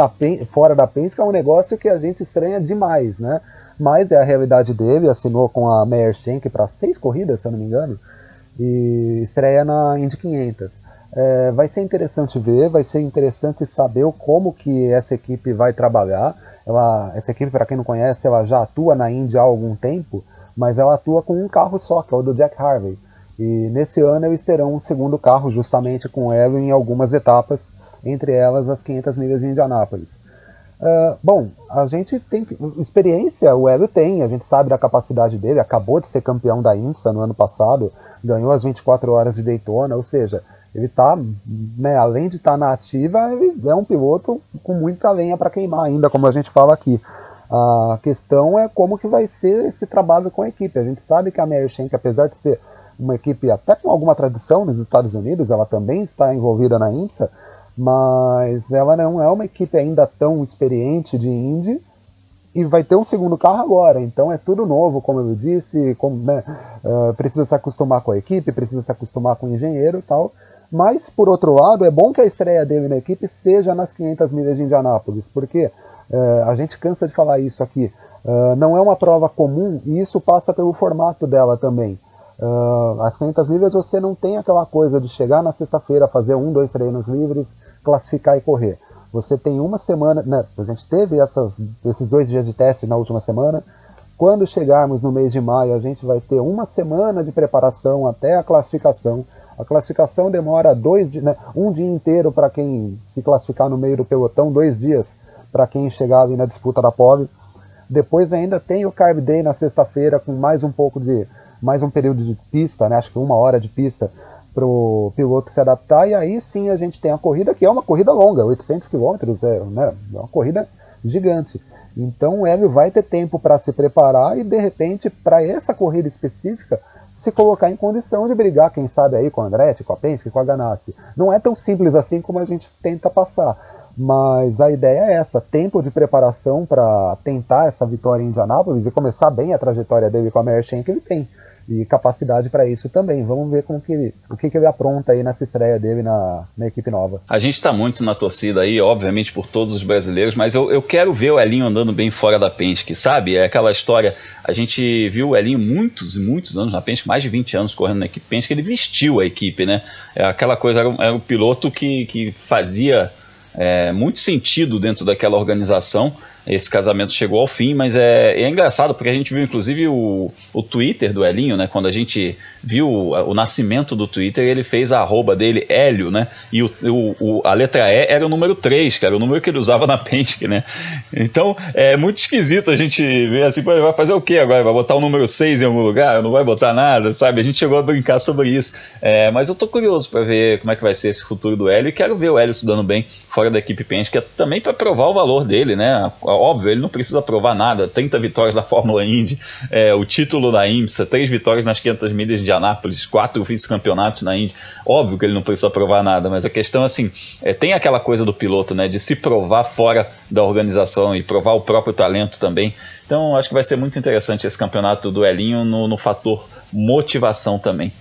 fora da Penske é um negócio que a gente estranha demais, né? Mas é a realidade dele, assinou com a Meyer Shank para 6 corridas, se eu não me engano, e estreia na Indy 500. Vai ser interessante ver, vai ser interessante saber como que essa equipe vai trabalhar. Essa equipe, para quem não conhece, ela já atua na Indy há algum tempo, mas ela atua com um carro só, que é o do Jack Harvey. E nesse ano eles terão um segundo carro, justamente com ela em algumas etapas, entre elas as 500 milhas de Indianápolis. Bom, a gente tem experiência, o Hélio tem, a gente sabe da capacidade dele, acabou de ser campeão da IMSA no ano passado, ganhou as 24 horas de Daytona, ou seja, ele está, né, além de estar na ativa, ele é um piloto com muita lenha para queimar ainda, como a gente fala aqui. A questão é como que vai ser esse trabalho com a equipe. A gente sabe que a Meyer Shank, apesar de ser uma equipe até com alguma tradição nos Estados Unidos, ela também está envolvida na IMSA, mas ela não é uma equipe ainda tão experiente de Indy, e vai ter um segundo carro agora, então é tudo novo, como eu disse, precisa se acostumar com a equipe, precisa se acostumar com o engenheiro e tal, mas por outro lado é bom que a estreia dele na equipe seja nas 500 milhas de Indianápolis, porque a gente cansa de falar isso aqui, não é uma prova comum e isso passa pelo formato dela também. As 500 milhas você não tem aquela coisa de chegar na sexta-feira, fazer 2 treinos livres, classificar e correr. Você tem uma semana, né, a gente teve esses 2 dias de teste na última semana. Quando chegarmos no mês de maio, a gente vai ter uma semana de preparação até a classificação. A classificação demora 2 dias, né, um dia inteiro para quem se classificar no meio do pelotão, 2 dias para quem chegar ali na disputa da pole. Depois ainda tem o Carb Day na sexta-feira com mais um período de pista, né, acho que 1 hora de pista, para o piloto se adaptar, e aí sim a gente tem a corrida, que é uma corrida longa, 800 km, é uma corrida gigante. Então o Hélio vai ter tempo para se preparar e, de repente, para essa corrida específica, se colocar em condição de brigar, quem sabe, aí com a Andretti, com a Penske, com a Ganassi. Não é tão simples assim como a gente tenta passar, mas a ideia é essa, tempo de preparação para tentar essa vitória em Indianápolis e começar bem a trajetória dele com a Meyer Shank, ele tem. E capacidade para isso também. Vamos ver o que ele apronta aí nessa estreia dele na equipe nova. A gente está muito na torcida aí, obviamente, por todos os brasileiros, mas eu quero ver o Elinho andando bem fora da Penske, sabe? É aquela história, a gente viu o Elinho muitos e muitos anos na Penske, mais de 20 anos correndo na equipe Penske, ele vestiu a equipe, né? É aquela coisa, era um piloto que fazia muito sentido dentro daquela organização. Esse casamento chegou ao fim, mas é engraçado porque a gente viu inclusive o Twitter do Elinho, né? Quando a gente viu o nascimento do Twitter, ele fez a arroba dele, Hélio, né? E a letra E era o número 3, que era o número que ele usava na Penske, né? Então é muito esquisito a gente ver assim, pô, ele vai fazer o quê agora? Vai botar o número 6 em algum lugar? Não vai botar nada, sabe? A gente chegou a brincar sobre isso. Mas eu tô curioso para ver como é que vai ser esse futuro do Hélio e quero ver o Hélio se dando bem fora da equipe Penske, também para provar o valor dele, né? Óbvio, ele não precisa provar nada, 30 vitórias na Fórmula Indy, o título da IMSA, 3 vitórias nas 500 milhas de Indianápolis, 4 vice-campeonatos na Indy. Óbvio que ele não precisa provar nada, mas a questão assim, tem aquela coisa do piloto, né, de se provar fora da organização e provar o próprio talento também. Então acho que vai ser muito interessante esse campeonato do Elinho no fator motivação também.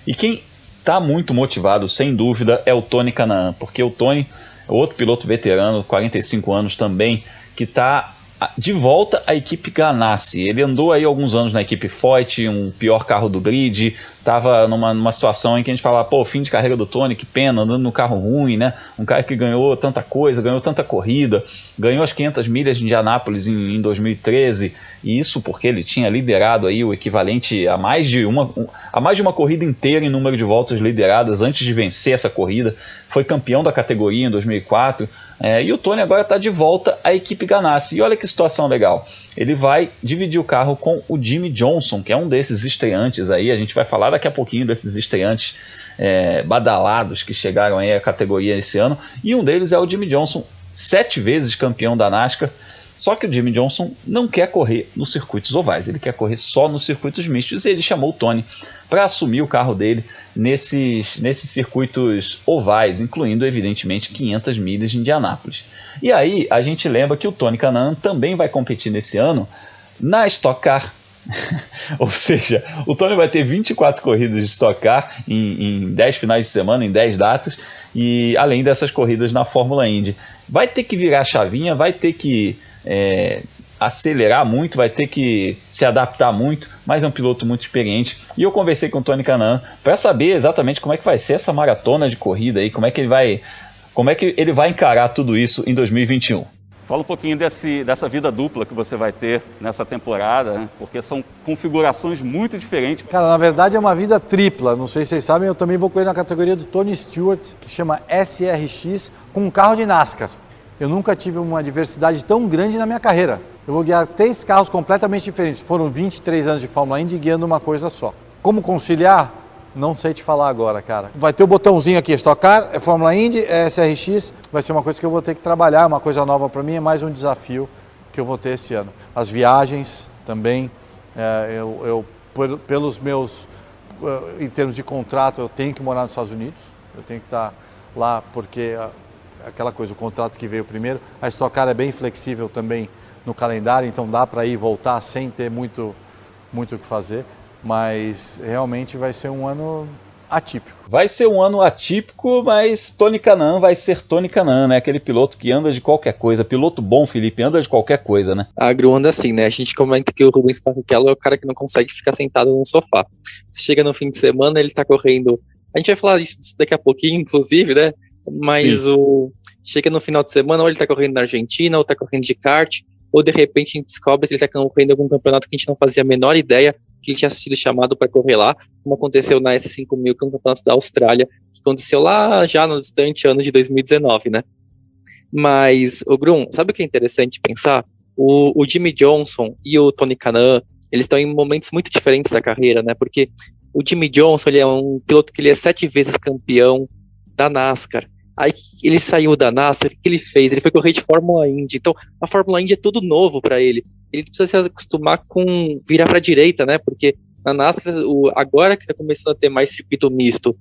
E quem está muito motivado, sem dúvida, é o Tony Kanaan, porque o Tony, outro piloto veterano, 45 anos também, que está de volta à equipe Ganassi. Ele andou aí alguns anos na equipe Foyt, um pior carro do grid, estava numa situação em que a gente falava, pô, fim de carreira do Tony, que pena, andando no carro ruim, né? Um cara que ganhou tanta coisa, ganhou tanta corrida, ganhou as 500 milhas de Indianápolis em 2013, e isso porque ele tinha liderado aí o equivalente a mais de uma corrida inteira em número de voltas lideradas antes de vencer essa corrida, foi campeão da categoria em 2004, e o Tony agora está de volta à equipe Ganassi. E olha que situação legal. Ele vai dividir o carro com o Jimmie Johnson, que é um desses estreantes aí. A gente vai falar daqui a pouquinho desses estreantes badalados que chegaram aí à categoria esse ano. E um deles é o Jimmie Johnson, 7 vezes campeão da NASCAR. Só que o Jimmie Johnson não quer correr nos circuitos ovais, ele quer correr só nos circuitos mistos, e ele chamou o Tony para assumir o carro dele nesses circuitos ovais, incluindo, evidentemente, 500 milhas de Indianápolis. E aí a gente lembra que o Tony Kanaan também vai competir nesse ano na Stock Car. Ou seja, o Tony vai ter 24 corridas de Stock Car em 10 finais de semana, em 10 datas, e além dessas corridas na Fórmula Indy. Vai ter que virar a chavinha, vai ter que acelerar muito, vai ter que se adaptar muito, mas é um piloto muito experiente. E eu conversei com o Tony Kanaan para saber exatamente como é que vai ser essa maratona de corrida aí, como é que ele vai encarar tudo isso em 2021. Fala um pouquinho dessa vida dupla que você vai ter nessa temporada, né? Porque são configurações muito diferentes. Cara, na verdade é uma vida tripla. Não sei se vocês sabem, eu também vou correr na categoria do Tony Stewart, que chama SRX, com um carro de NASCAR. Eu nunca tive uma diversidade tão grande na minha carreira. Eu vou guiar 3 carros completamente diferentes. Foram 23 anos de Fórmula Indy guiando uma coisa só. Como conciliar? Não sei te falar agora, cara. Vai ter o botãozinho aqui, Stock Car, é Fórmula Indy, é SRX. Vai ser uma coisa que eu vou ter que trabalhar, uma coisa nova para mim, é mais um desafio que eu vou ter esse ano. As viagens também, pelos meus, em termos de contrato, eu tenho que morar nos Estados Unidos, eu tenho que estar lá porque aquela coisa, o contrato que veio primeiro, a Stock Car é bem flexível também no calendário, então dá para ir e voltar sem ter muito o que fazer, mas realmente vai ser um ano atípico. Vai ser um ano atípico, mas Tony Kanaan vai ser Tony Kanaan, né? Aquele piloto que anda de qualquer coisa. Piloto bom, Felipe, anda de qualquer coisa, né? A Gru anda assim, né? A gente comenta que o Rubens Barrichello é o cara que não consegue ficar sentado no sofá. Você chega no fim de semana, ele tá correndo... A gente vai falar isso daqui a pouquinho, inclusive, né? Mas chega no final de semana, ou ele tá correndo na Argentina, ou tá correndo de kart, ou de repente a gente descobre que ele tá correndo em algum campeonato que a gente não fazia a menor ideia que ele tinha sido chamado para correr lá, como aconteceu na S5000, que é um campeonato da Austrália, que aconteceu lá já no distante ano de 2019, né? Mas, o Grum, sabe o que é interessante pensar? O Jimmie Johnson e o Tony Kanaan, eles estão em momentos muito diferentes da carreira, né? Porque o Jimmie Johnson, ele é um piloto que ele é 7 vezes campeão da NASCAR. Aí ele saiu da NASCAR, o que ele fez? Ele foi correr de Fórmula Indy. Então, a Fórmula Indy é tudo novo para ele. Ele precisa se acostumar com virar para a direita, né? Porque na NASCAR, agora que está começando a ter mais circuito misto,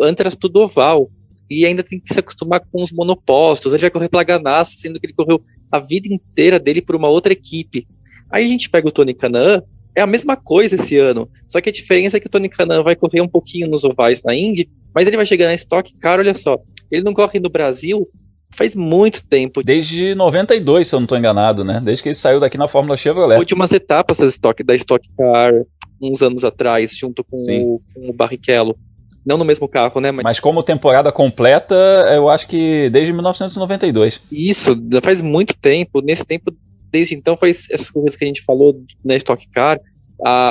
antes era tudo oval. E ainda tem que se acostumar com os monopostos. Ele vai correr pela Ganassi, sendo que ele correu a vida inteira dele por uma outra equipe. Aí a gente pega o Tony Kanaan, é a mesma coisa esse ano. Só que a diferença é que o Tony Kanaan vai correr um pouquinho nos ovais na Indy, mas ele vai chegar na Stock Car, olha só. Ele não corre no Brasil faz muito tempo. Desde 92, se eu não estou enganado, né? Desde que ele saiu daqui na Fórmula Chevrolet. Foi de umas etapas da Stock Car uns anos atrás, junto com o Barrichello. Não no mesmo carro, né? Mas como temporada completa, eu acho que desde 1992. Isso, faz muito tempo. Nesse tempo, desde então, faz essas corridas que a gente falou na Stock Car,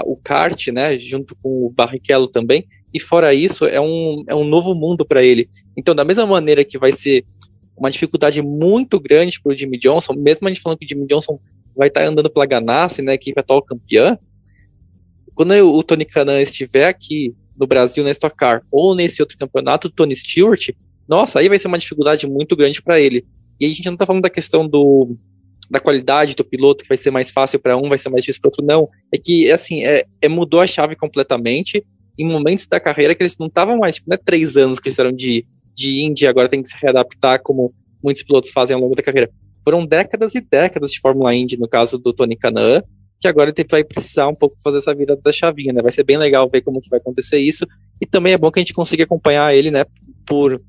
o kart, né, junto com o Barrichello também. E fora isso, é um novo mundo para ele. Então, da mesma maneira que vai ser uma dificuldade muito grande para o Jimmie Johnson, mesmo a gente falando que o Jimmie Johnson vai estar andando pela Ganassi, né, equipe atual campeã, quando o Tony Kanaan estiver aqui no Brasil na Stock Car, ou nesse outro campeonato, o Tony Stewart, nossa, aí vai ser uma dificuldade muito grande para ele. E a gente não está falando da questão da qualidade do piloto, que vai ser mais fácil para um, vai ser mais difícil para outro, não. É que, assim, mudou a chave completamente em momentos da carreira que eles não estavam mais, tipo, não é 3 anos que eles eram de Indy, agora tem que se readaptar, como muitos pilotos fazem ao longo da carreira. Foram décadas e décadas de Fórmula Indy, no caso do Tony Kanaan, que agora ele vai precisar um pouco fazer essa virada da chavinha, né? Vai ser bem legal ver como que vai acontecer isso, e também é bom que a gente consiga acompanhar ele, né, por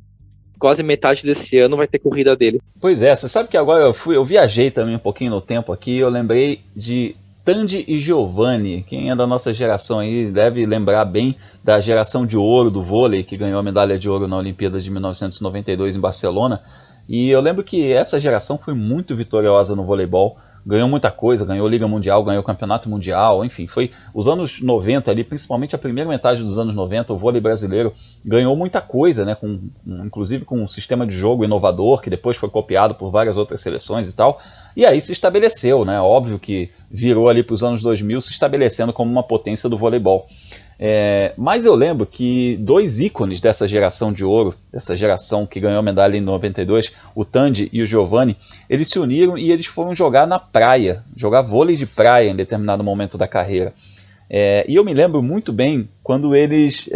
quase metade desse ano vai ter corrida dele. Pois é, você sabe que agora eu viajei também um pouquinho no tempo aqui, eu lembrei de Tandy e Giovanni. Quem é da nossa geração aí deve lembrar bem da geração de ouro do vôlei, que ganhou a medalha de ouro na Olimpíada de 1992 em Barcelona, e eu lembro que essa geração foi muito vitoriosa no voleibol, ganhou muita coisa, ganhou Liga Mundial, ganhou Campeonato Mundial, enfim, foi os anos 90 ali, principalmente a primeira metade dos anos 90, o vôlei brasileiro ganhou muita coisa, né, inclusive com um sistema de jogo inovador, que depois foi copiado por várias outras seleções e tal, e aí se estabeleceu, né, óbvio que virou ali para os anos 2000 se estabelecendo como uma potência do voleibol. Mas eu lembro que 2 ícones dessa geração de ouro, dessa geração que ganhou a medalha em 92, o Tandy e o Giovanni, eles se uniram e eles foram jogar na praia, jogar vôlei de praia em determinado momento da carreira. E eu me lembro muito bem quando eles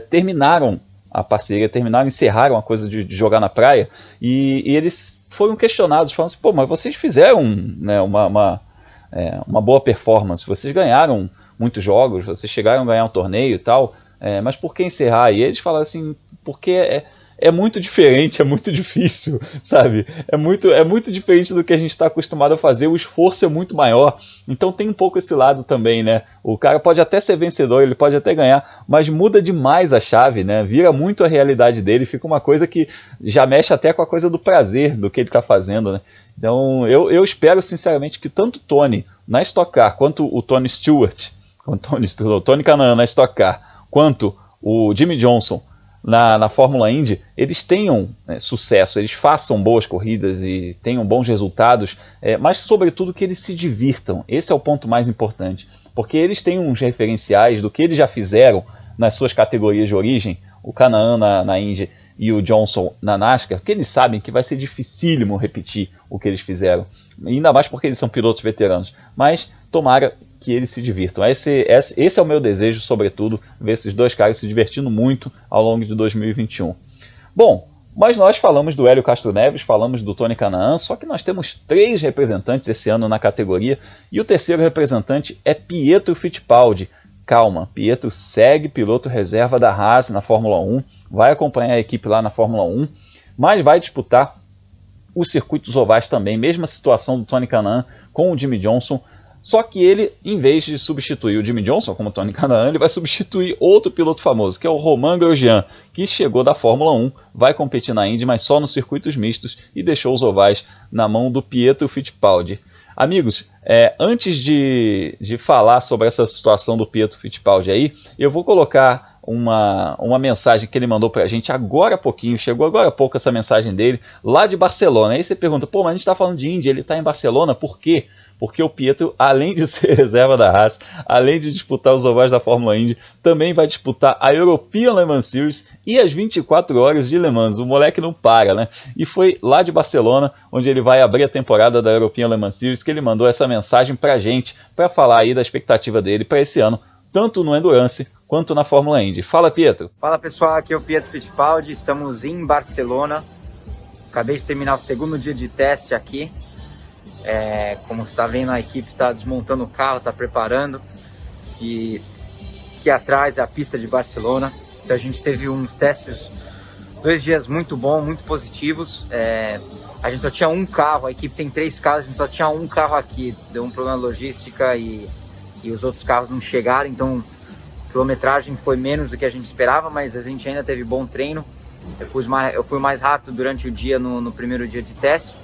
terminaram a parceria, encerraram a coisa de jogar na praia, e eles foram questionados, falando assim, pô, mas vocês fizeram, né, uma boa performance, vocês ganharam muitos jogos, vocês chegaram a ganhar um torneio e tal, mas por que encerrar? E eles falaram assim, porque é muito diferente, é muito difícil, sabe? É muito diferente do que a gente está acostumado a fazer, o esforço é muito maior, então tem um pouco esse lado também, né? O cara pode até ser vencedor, ele pode até ganhar, mas muda demais a chave, né? Vira muito a realidade dele, fica uma coisa que já mexe até com a coisa do prazer do que ele está fazendo, né? Então eu espero sinceramente que tanto o Tony na Stock Car, quanto o Tony Stewart, o Tony Kanaan na Stock Car, quanto o Jimmie Johnson na Fórmula Indy, eles tenham sucesso, eles façam boas corridas e tenham bons resultados, mas sobretudo que eles se divirtam. Esse é o ponto mais importante, porque eles têm uns referenciais do que eles já fizeram nas suas categorias de origem, o Kanaan na Indy e o Johnson na NASCAR, porque eles sabem que vai ser dificílimo repetir o que eles fizeram, ainda mais porque eles são pilotos veteranos, mas tomara que eles se divirtam. Esse é o meu desejo, sobretudo, ver esses dois caras se divertindo muito ao longo de 2021. Bom, mas nós falamos do Hélio Castro Neves, falamos do Tony Kanaan, só que nós temos 3 representantes esse ano na categoria, e o terceiro representante é Pietro Fittipaldi. Calma, Pietro segue piloto reserva da Haas na Fórmula 1, vai acompanhar a equipe lá na Fórmula 1, mas vai disputar os circuitos ovais também, mesma situação do Tony Kanaan com o Jimmie Johnson, só que ele, em vez de substituir o Jimmie Johnson como Tony Kanaan, ele vai substituir outro piloto famoso, que é o Romain Grosjean, que chegou da Fórmula 1, vai competir na Indy, mas só nos circuitos mistos, e deixou os ovais na mão do Pietro Fittipaldi. Amigos, antes de falar sobre essa situação do Pietro Fittipaldi aí, eu vou colocar uma mensagem que ele mandou pra gente agora há pouquinho, chegou agora há pouco essa mensagem dele, lá de Barcelona. Aí você pergunta, mas a gente tá falando de Indy, ele tá em Barcelona, por quê? Porque o Pietro, além de ser reserva da Haas, além de disputar os ovais da Fórmula Indy, também vai disputar a European Le Mans Series e as 24 horas de Le Mans. O moleque não para, né? E foi lá de Barcelona, onde ele vai abrir a temporada da European Le Mans Series, que ele mandou essa mensagem pra gente, pra falar aí da expectativa dele para esse ano, tanto no Endurance quanto na Fórmula Indy. Fala, Pietro. Fala, pessoal, aqui é o Pietro Fittipaldi, estamos em Barcelona. Acabei de terminar o segundo dia de teste aqui. Como você está vendo, a equipe está desmontando o carro, está preparando, e aqui atrás é a pista de Barcelona. A gente teve uns testes, 2 dias muito bons, muito positivos. A gente só tinha um carro, a equipe tem 3 carros, a gente só tinha um carro aqui, deu um problema de logística e os outros carros não chegaram, então a quilometragem foi menos do que a gente esperava, mas a gente ainda teve bom treino. Eu fui mais rápido durante o dia no primeiro dia de teste.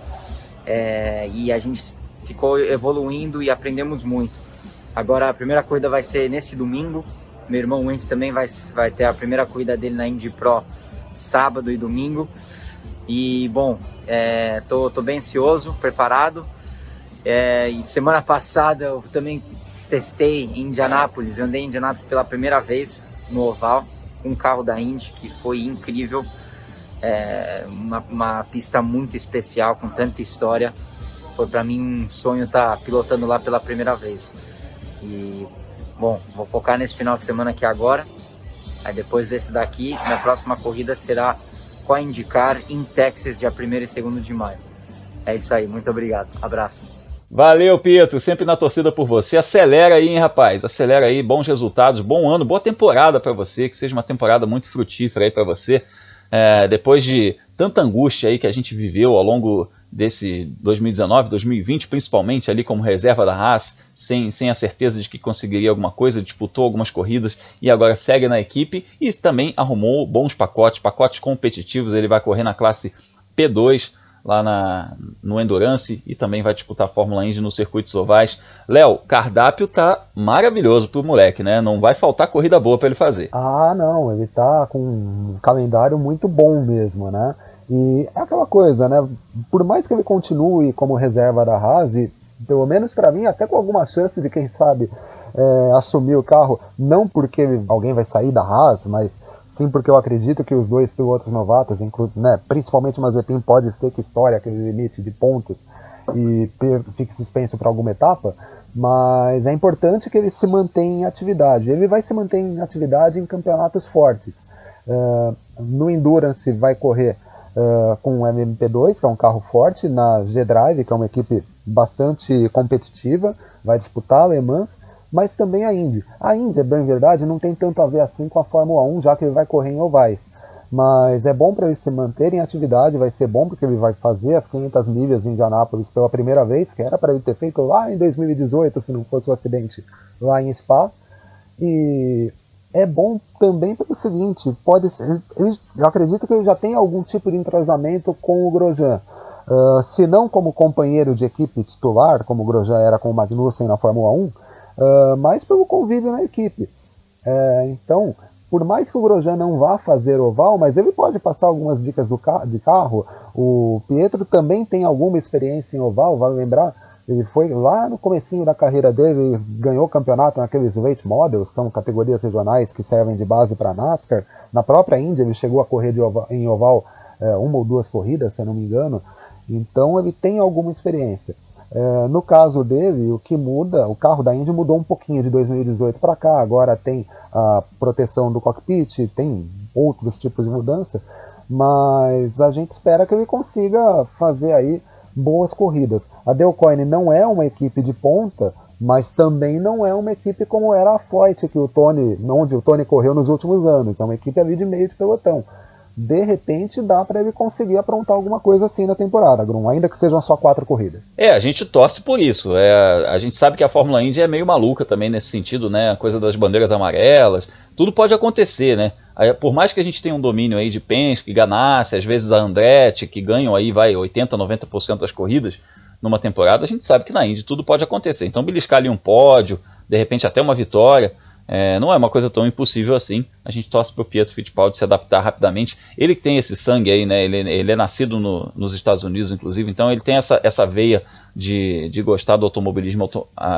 E a gente ficou evoluindo e aprendemos muito. Agora a primeira corrida vai ser neste domingo. Meu irmão Wentz também vai ter a primeira corrida dele na Indy Pro sábado e domingo. E bom, tô bem ansioso, preparado. E semana passada eu também testei em Indianápolis. Eu andei em Indianápolis pela primeira vez no oval com um carro da Indy, que foi incrível. Uma pista muito especial, com tanta história. Foi para mim um sonho estar pilotando lá pela primeira vez. E bom, vou focar nesse final de semana aqui agora. Aí depois desse daqui, minha próxima corrida será com a IndyCar em Texas, dia 1º e 2º de maio. É isso aí, muito obrigado, abraço. Valeu, Pietro, sempre na torcida por você. Acelera aí, hein, rapaz, acelera aí, bons resultados, bom ano, boa temporada para você, que seja uma temporada muito frutífera aí para você. Depois de tanta angústia aí que a gente viveu ao longo desse 2019, 2020, principalmente ali como reserva da Haas, sem a certeza de que conseguiria alguma coisa, disputou algumas corridas e agora segue na equipe e também arrumou bons pacotes competitivos. Ele vai correr na classe P2 lá no Endurance e também vai disputar a Fórmula Indy nos circuitos ovais. Léo, o cardápio tá maravilhoso pro moleque, né? Não vai faltar corrida boa para ele fazer. Ah, não, ele tá com um calendário muito bom mesmo, né? E é aquela coisa, né? Por mais que ele continue como reserva da Haas, e pelo menos para mim, até com alguma chance de, quem sabe, assumir o carro, não porque alguém vai sair da Haas, mas sim porque eu acredito que os 2 pilotos novatos, né, principalmente o Mazepin, pode ser que estoure aquele limite de pontos e fique suspenso para alguma etapa, mas é importante que ele se mantenha em atividade. Ele vai se manter em atividade em campeonatos fortes. No Endurance vai correr com o MP2, que é um carro forte, na G-Drive, que é uma equipe bastante competitiva, vai disputar Le Mans, mas também a Indy. A Indy, bem verdade, não tem tanto a ver assim com a Fórmula 1, já que ele vai correr em ovais. Mas é bom para ele se manter em atividade, vai ser bom porque ele vai fazer as 500 milhas em Indianápolis pela primeira vez, que era para ele ter feito lá em 2018, se não fosse o acidente lá em Spa. E é bom também pelo seguinte, pode ser, eu acredito que ele já tem algum tipo de entrosamento com o Grosjean. Se não como companheiro de equipe titular, como o Grosjean era com o Magnussen na Fórmula 1, mas pelo convívio na equipe. Então, por mais que o Grosjean não vá fazer oval, mas ele pode passar algumas dicas de carro. O Pietro também tem alguma experiência em oval, vale lembrar Ele foi lá no comecinho da carreira dele, ganhou o campeonato naqueles late models, são categorias regionais que servem de base para NASCAR. Na própria Indy ele chegou a correr em oval uma ou duas corridas, se eu não me engano. Então ele tem alguma experiência. No caso dele, o que muda, o carro da Indy mudou um pouquinho de 2018 para cá. Agora tem a proteção do cockpit, tem outros tipos de mudança. Mas a gente espera que ele consiga fazer aí boas corridas. A Dale Coyne não é uma equipe de ponta, mas também não é uma equipe como era a Foyt, onde o Tony correu nos últimos anos. É uma equipe ali de meio de pelotão. De repente dá para ele conseguir aprontar alguma coisa assim na temporada, Grum, ainda que sejam só 4 corridas. A gente torce por isso. A gente sabe que a Fórmula Indy é meio maluca também nesse sentido, né? A coisa das bandeiras amarelas, tudo pode acontecer, né? Por mais que a gente tenha um domínio aí de Penske, Ganassi, às vezes a Andretti, que ganham aí 80, 90% das corridas numa temporada, a gente sabe que na Indy tudo pode acontecer. Então beliscar ali um pódio, de repente até uma vitória, não é uma coisa tão impossível assim. A gente torce pro Pietro Fittipaldi se adaptar rapidamente. Ele que tem esse sangue aí, né? Ele é nascido nos Estados Unidos, inclusive, então ele tem essa veia de gostar do automobilismo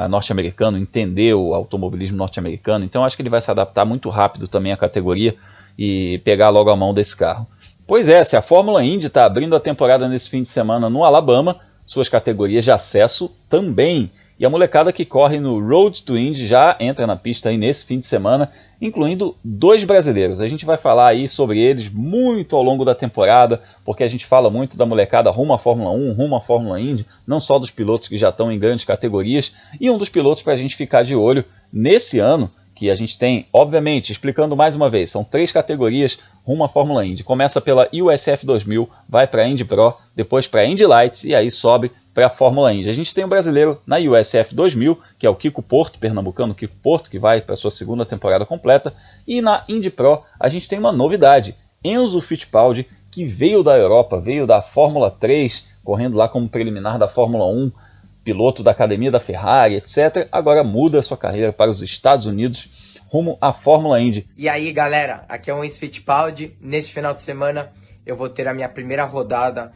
norte-americano, entender o automobilismo norte-americano. Então acho que ele vai se adaptar muito rápido também à categoria e pegar logo a mão desse carro. Pois é, se a Fórmula Indy está abrindo a temporada nesse fim de semana no Alabama, suas categorias de acesso também. E a molecada que corre no Road to Indy já entra na pista aí nesse fim de semana, incluindo 2 brasileiros. A gente vai falar aí sobre eles muito ao longo da temporada, porque a gente fala muito da molecada rumo à Fórmula 1, rumo à Fórmula Indy, não só dos pilotos que já estão em grandes categorias, e um dos pilotos para a gente ficar de olho nesse ano, que a gente tem, obviamente, explicando mais uma vez, são 3 categorias rumo à Fórmula Indy. Começa pela USF 2000, vai para a Indy Pro, depois para a Indy Lights e aí sobe para a Fórmula Indy. A gente tem um brasileiro na USF 2000, que é o Kiko Porto, pernambucano Kiko Porto, que vai para a sua segunda temporada completa. E na Indy Pro a gente tem uma novidade, Enzo Fittipaldi, que veio da Europa, veio da Fórmula 3, correndo lá como preliminar da Fórmula 1, piloto da academia da Ferrari, etc. Agora muda sua carreira para os Estados Unidos, rumo à Fórmula Indy. E aí, galera, aqui é o Enzo Fittipaldi. Neste final de semana eu vou ter a minha primeira rodada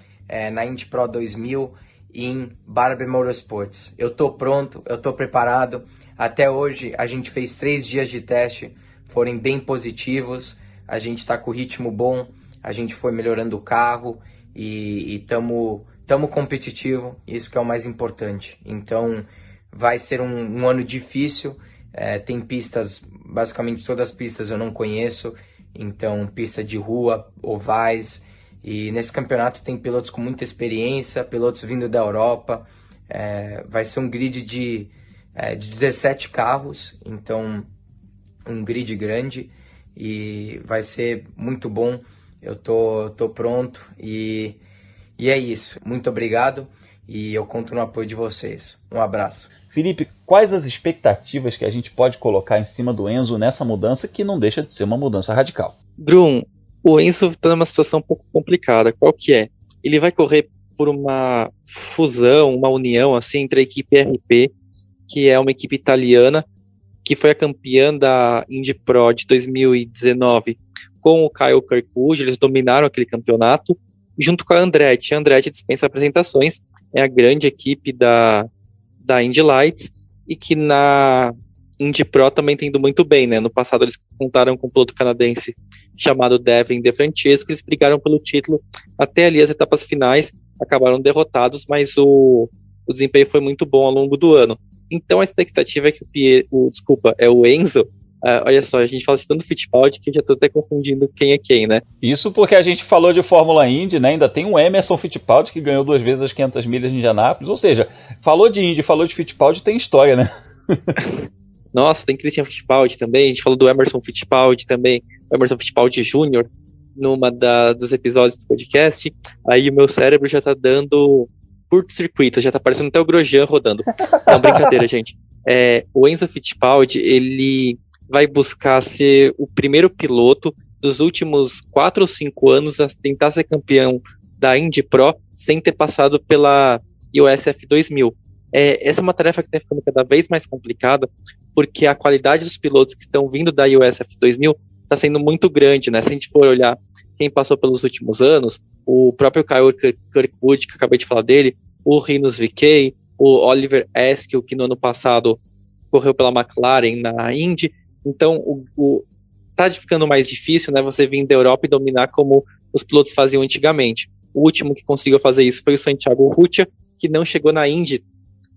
na Indy Pro 2000 em Barber Motorsports. Eu tô pronto, eu tô preparado. Até hoje a gente fez 3 dias de teste, foram bem positivos. A gente tá com ritmo bom, a gente foi melhorando o carro e tamo competitivo, isso que é o mais importante. Então vai ser um ano difícil, tem pistas, basicamente todas as pistas eu não conheço, então pista de rua, ovais, e nesse campeonato tem pilotos com muita experiência, pilotos vindo da Europa, vai ser um grid de 17 carros, então um grid grande e vai ser muito bom. Eu tô pronto e é isso. Muito obrigado e eu conto no apoio de vocês. Um abraço. Felipe, quais as expectativas que a gente pode colocar em cima do Enzo nessa mudança, que não deixa de ser uma mudança radical? Grum, o Enzo está numa situação um pouco complicada. Qual que é? Ele vai correr por uma fusão, uma união assim, entre a equipe RP, que é uma equipe italiana, que foi a campeã da Indy Pro de 2019 com o Kyle Kirkwood. Eles dominaram aquele campeonato, junto com a Andretti. A Andretti dispensa apresentações, é a grande equipe da Indy Lights, e que na Indy Pro também tem ido muito bem, né? No passado eles contaram com um piloto canadense chamado Devin De Francesco, eles brigaram pelo título até ali as etapas finais, acabaram derrotados, mas o desempenho foi muito bom ao longo do ano. Então a expectativa é que o Enzo, olha só, a gente fala de tanto Fittipaldi que eu já estou até confundindo quem é quem, né? Isso porque a gente falou de Fórmula Indy, né? Ainda tem o Emerson Fittipaldi, que ganhou 2 vezes as 500 milhas em Indianápolis, ou seja, falou de Indy, falou de Fittipaldi, tem história, né? Nossa, tem Christian Fittipaldi também, a gente falou do Emerson Fittipaldi também, o Emerson Fittipaldi Jr., numa dos episódios do podcast. Aí o meu cérebro já tá dando curto-circuito, já tá parecendo até o Grosjean rodando. Não, brincadeira, gente. O Enzo Fittipaldi, ele vai buscar ser o primeiro piloto dos últimos 4 ou 5 anos a tentar ser campeão da Indy Pro sem ter passado pela USF 2000. Essa é uma tarefa que está ficando cada vez mais complicada, porque a qualidade dos pilotos que estão vindo da USF 2000 está sendo muito grande, né? Se a gente for olhar quem passou pelos últimos anos, o próprio Kyle Kirkwood, que eu acabei de falar dele, o Rinus VeeKay, o Oliver Askew, que no ano passado correu pela McLaren na Indy. Então, tá ficando mais difícil, né, você vir da Europa e dominar como os pilotos faziam antigamente. O último que conseguiu fazer isso foi o Santiago Rutia, que não chegou na Indy.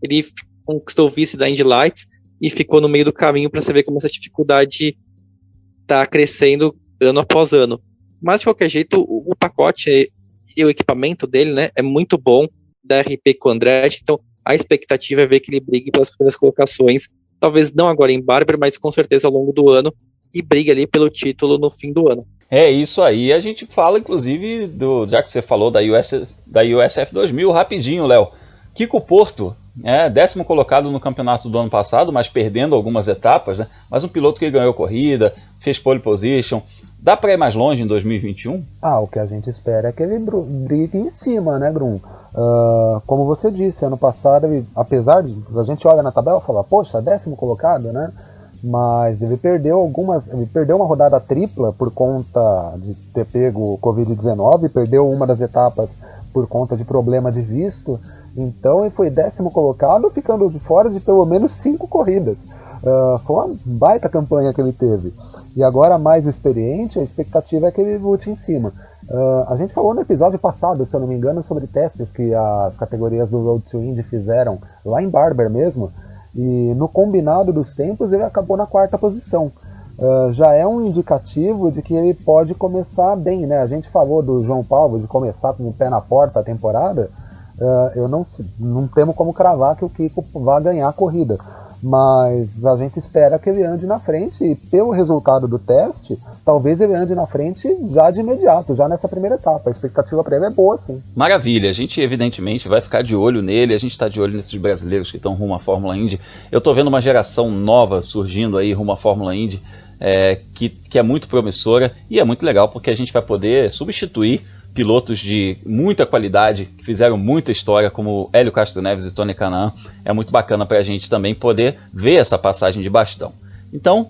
Ele conquistou o vice da Indy Lights e ficou no meio do caminho, para você ver como essa dificuldade está crescendo ano após ano. Mas, de qualquer jeito, o pacote e o equipamento dele, né, é muito bom, da RP com o Andretti. Então, a expectativa é ver que ele brigue pelas primeiras colocações, talvez não agora em Barber, mas com certeza ao longo do ano, e brigue ali pelo título no fim do ano. É isso aí, a gente fala inclusive, já que você falou da USF 2000, rapidinho, Léo. Kiko Porto, 10º colocado no campeonato do ano passado, mas perdendo algumas etapas, né? Mas um piloto que ganhou corrida, fez pole position. Dá para ir mais longe em 2021? O que a gente espera é que ele brigue em cima, né, Grum? Como você disse, ano passado, apesar de a gente olha na tabela e fala, poxa, 10º colocado, né? Mas ele perdeu uma rodada tripla por conta de ter pego o Covid-19, perdeu uma das etapas por conta de problema de visto, então ele foi 10º colocado, ficando de fora de pelo menos 5 corridas. Foi uma baita campanha que ele teve. E agora, mais experiente, a expectativa é que ele lute em cima. A gente falou no episódio passado, se eu não me engano, sobre testes que as categorias do Road to Indy fizeram lá em Barber mesmo, e no combinado dos tempos ele acabou na 4ª posição. Já é um indicativo de que ele pode começar bem, né? A gente falou do João Paulo de começar com o pé na porta a temporada. Eu não temo como cravar que o Kiko vai ganhar a corrida, mas a gente espera que ele ande na frente, e pelo resultado do teste, talvez ele ande na frente já de imediato, já nessa primeira etapa. A expectativa para ele é boa, sim. Maravilha, a gente evidentemente vai ficar de olho nele, a gente está de olho nesses brasileiros que estão rumo à Fórmula Indy. Eu estou vendo uma geração nova surgindo aí rumo à Fórmula Indy, que é muito promissora, e é muito legal porque a gente vai poder substituir pilotos de muita qualidade, que fizeram muita história, como Hélio Castro Neves e Tony Kanaan. É muito bacana para a gente também poder ver essa passagem de bastão. Então,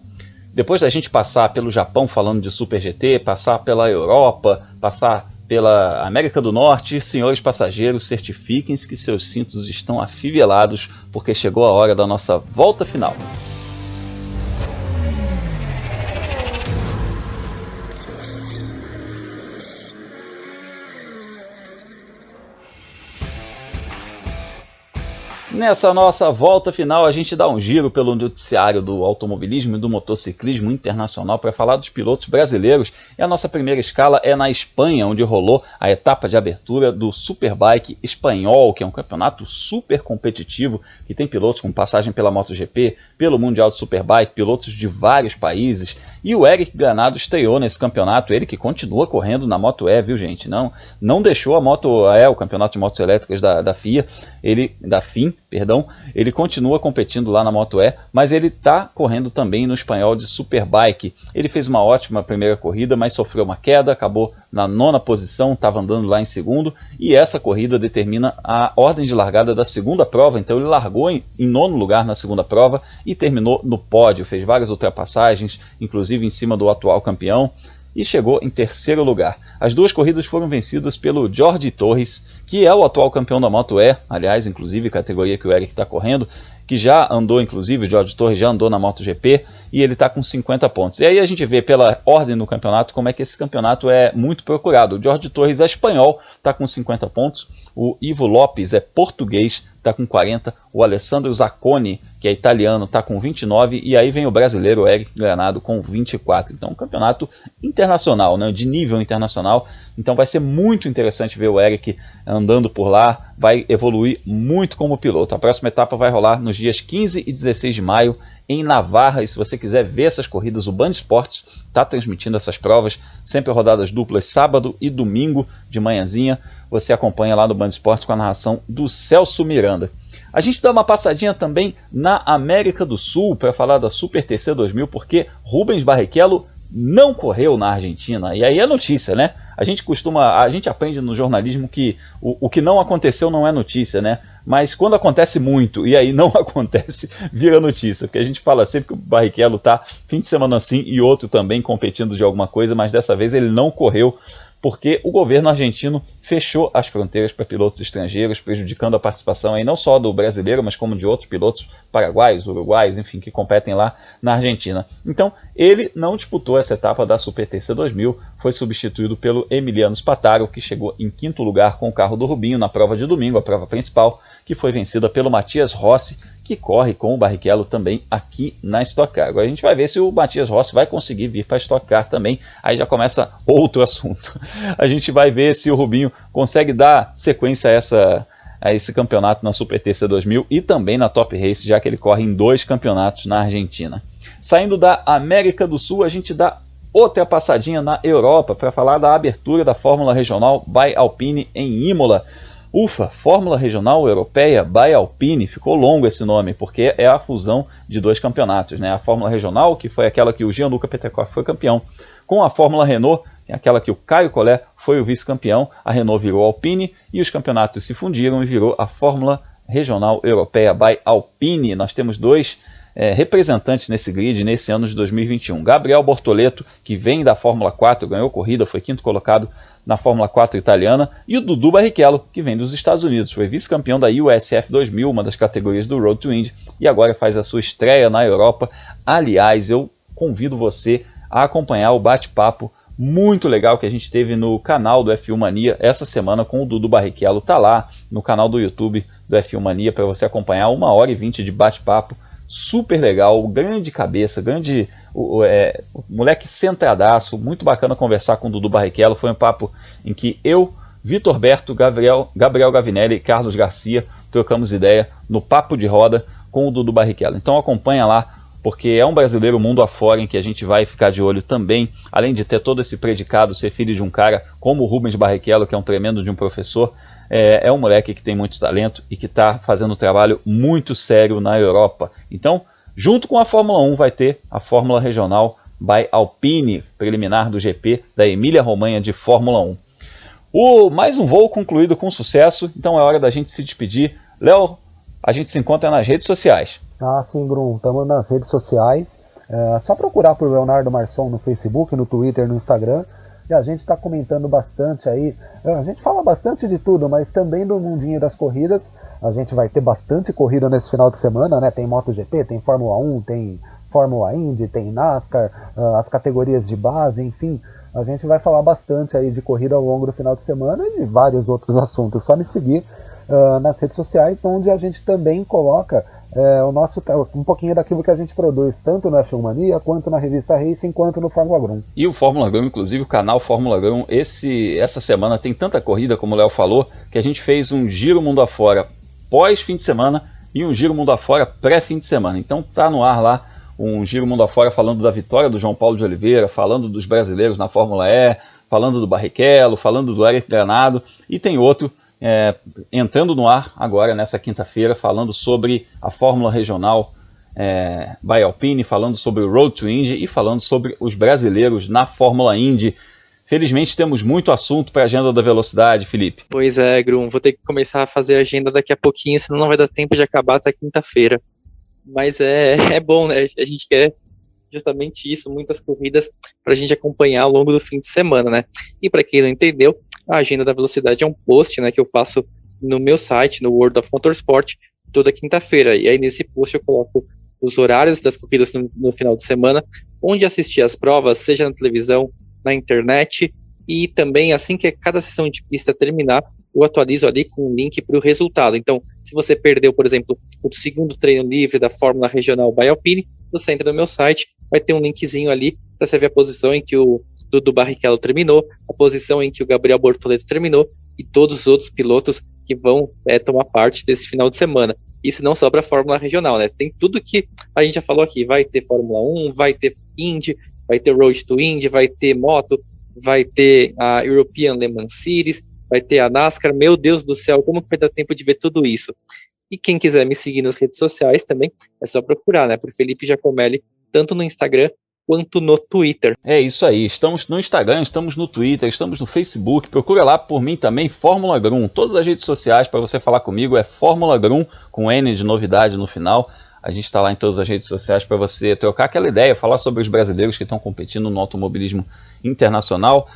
depois da gente passar pelo Japão falando de Super GT, passar pela Europa, passar pela América do Norte, senhores passageiros, certifiquem-se que seus cintos estão afivelados, porque chegou a hora da nossa volta final. Nessa nossa volta final, a gente dá um giro pelo noticiário do automobilismo e do motociclismo internacional para falar dos pilotos brasileiros. E a nossa primeira escala é na Espanha, onde rolou a etapa de abertura do Superbike Espanhol, que é um campeonato super competitivo, que tem pilotos com passagem pela MotoGP, pelo Mundial de Superbike, pilotos de vários países. E o Eric Granado estreou nesse campeonato, ele que continua correndo na Moto E, viu, gente? Não deixou a Moto E, o campeonato de motos elétricas da FIM, ele continua competindo lá na Moto E, mas ele está correndo também no espanhol de Superbike. Ele fez uma ótima primeira corrida, mas sofreu uma queda, acabou na 9ª posição, estava andando lá em segundo, e essa corrida determina a ordem de largada da segunda prova. Então ele largou em 9º lugar na segunda prova e terminou no pódio, fez várias ultrapassagens, inclusive em cima do atual campeão, e chegou em 3º lugar. As duas corridas foram vencidas pelo Jorge Torres, que é o atual campeão da Moto E, aliás, inclusive, categoria que o Eric está correndo, que já andou, inclusive, o Jorge Torres já andou na MotoGP, e ele está com 50 pontos. E aí a gente vê pela ordem do campeonato como é que esse campeonato é muito procurado. O Jorge Torres é espanhol, está com 50 pontos, o Ivo Lopes é português, está com 40, o Alessandro Zacconi, que é italiano, está com 29, e aí vem o brasileiro, o Eric Granado, com 24. Então, um campeonato internacional, né, de nível internacional. Então vai ser muito interessante ver o Eric andando por lá, vai evoluir muito como piloto. A próxima etapa vai rolar nos dias 15 e 16 de maio, em Navarra, e se você quiser ver essas corridas, o Band Esportes está transmitindo essas provas, sempre rodadas duplas, sábado e domingo de manhãzinha. Você acompanha lá no Band Esportes com a narração do Celso Miranda. A gente dá uma passadinha também na América do Sul para falar da Super TC 2000, porque Rubens Barrichello não correu na Argentina, e aí é notícia, né? A gente aprende no jornalismo que o que não aconteceu não é notícia, né? Mas quando acontece muito e aí não acontece, vira notícia, porque a gente fala sempre que o Barrichello tá fim de semana assim e outro também competindo de alguma coisa, mas dessa vez ele não correu porque o governo argentino fechou as fronteiras para pilotos estrangeiros, prejudicando a participação aí não só do brasileiro, mas como de outros pilotos paraguaios, uruguaios, enfim, que competem lá na Argentina. Então, ele não disputou essa etapa da Super TC 2000, foi substituído pelo Emiliano Spataro, que chegou em 5º lugar com o carro do Rubinho na prova de domingo, a prova principal, que foi vencida pelo Matias Rossi, que corre com o Barrichello também aqui na Stock Car. Agora a gente vai ver se o Matias Rossi vai conseguir vir para a Stock Car também, aí já começa outro assunto. A gente vai ver se o Rubinho consegue dar sequência a esse campeonato na Super TC 2000 e também na Top Race, já que ele corre em 2 campeonatos na Argentina. Saindo da América do Sul, a gente dá outra passadinha na Europa para falar da abertura da Fórmula Regional by Alpine em Imola. Ufa, Fórmula Regional Europeia by Alpine, ficou longo esse nome, porque é a fusão de 2 campeonatos, né? A Fórmula Regional, que foi aquela que o Gianluca Peterkoff foi campeão, com a Fórmula Renault, aquela que o Caio Collet foi o vice-campeão, a Renault virou Alpine, e os campeonatos se fundiram e virou a Fórmula Regional Europeia by Alpine. Nós temos 2 representantes nesse grid nesse ano de 2021. Gabriel Bortoleto, que vem da Fórmula 4, ganhou corrida, foi 5º colocado na Fórmula 4 italiana, e o Dudu Barrichello, que vem dos Estados Unidos, foi vice-campeão da USF 2000, uma das categorias do Road to Indy, e agora faz a sua estreia na Europa. Aliás, eu convido você a acompanhar o bate-papo muito legal que a gente teve no canal do F1 Mania essa semana com o Dudu Barrichello. Tá lá no canal do YouTube do F1 Mania para você acompanhar 1h20 de bate-papo, super legal, grande cabeça, moleque centradaço, muito bacana conversar com o Dudu Barrichello. Foi um papo em que eu, Vitor Berto, Gabriel Gavinelli e Carlos Garcia trocamos ideia no papo de roda com o Dudu Barrichello. Então acompanha lá, porque é um brasileiro mundo afora em que a gente vai ficar de olho também, além de ter todo esse predicado, ser filho de um cara como o Rubens Barrichello, que é um tremendo de um professor. É um moleque que tem muito talento e que está fazendo um trabalho muito sério na Europa. Então, junto com a Fórmula 1, vai ter a Fórmula Regional by Alpine, preliminar do GP da Emília-Romanha de Fórmula 1. Mais um voo concluído com sucesso, então é hora da gente se despedir. Léo, a gente se encontra nas redes sociais. Sim, Grum, estamos nas redes sociais. Só procurar por Leonardo Marçom no Facebook, no Twitter, no Instagram. E a gente está comentando bastante aí, a gente fala bastante de tudo, mas também do mundinho das corridas. A gente vai ter bastante corrida nesse final de semana, né? Tem MotoGP, tem Fórmula 1, tem Fórmula Indy, tem NASCAR, as categorias de base, enfim. A gente vai falar bastante aí de corrida ao longo do final de semana e de vários outros assuntos. Só me seguir nas redes sociais, onde a gente também coloca um pouquinho daquilo que a gente produz, tanto no F1 Mania, quanto na revista Racing, quanto no Fórmula Grum. E o Fórmula Grum, inclusive o canal Fórmula Grum, essa semana tem tanta corrida, como o Léo falou, que a gente fez um Giro Mundo Afora pós-fim de semana e um Giro Mundo Afora pré-fim de semana. Então tá no ar lá um Giro Mundo Afora falando da vitória do João Paulo de Oliveira, falando dos brasileiros na Fórmula E, falando do Barrichello, falando do Eric Granado, e tem outro entrando no ar agora nessa quinta-feira, falando sobre a Fórmula Regional by Alpine, falando sobre o Road to Indy e falando sobre os brasileiros na Fórmula Indy. Felizmente temos muito assunto para a agenda da velocidade, Felipe. Pois é, Grum, vou ter que começar a fazer a agenda daqui a pouquinho, senão não vai dar tempo de acabar até quinta-feira. Mas é bom, né? A gente quer justamente isso, muitas corridas para a gente acompanhar ao longo do fim de semana, né? E para quem não entendeu, a agenda da velocidade é um post, né, que eu faço no meu site, no World of Motorsport, toda quinta-feira. E aí nesse post eu coloco os horários das corridas no final de semana, onde assistir as provas, seja na televisão, na internet, e também assim que cada sessão de pista terminar, eu atualizo ali com um link para o resultado. Então, se você perdeu, por exemplo, o segundo treino livre da Fórmula Regional by Alpine, você entra no meu site, vai ter um linkzinho ali para você ver a posição em que o Dudu Barrichello terminou, a posição em que o Gabriel Bortoleto terminou e todos os outros pilotos que vão tomar parte desse final de semana. Isso não só para a Fórmula Regional, né? Tem tudo que a gente já falou aqui. Vai ter Fórmula 1, vai ter Indy, vai ter Road to Indy, vai ter Moto, vai ter a European Le Mans Series, vai ter a NASCAR. Meu Deus do céu, como que vai dar tempo de ver tudo isso? E quem quiser me seguir nas redes sociais também, é só procurar, né? Por Felipe Giacomelli, tanto no Instagram quanto no Twitter. É isso aí, estamos no Instagram, estamos no Twitter, estamos no Facebook, procura lá por mim também, Fórmula Grum, todas as redes sociais para você falar comigo é Fórmula Grum, com N de novidade no final. A gente está lá em todas as redes sociais para você trocar aquela ideia, falar sobre os brasileiros que estão competindo no automobilismo internacional.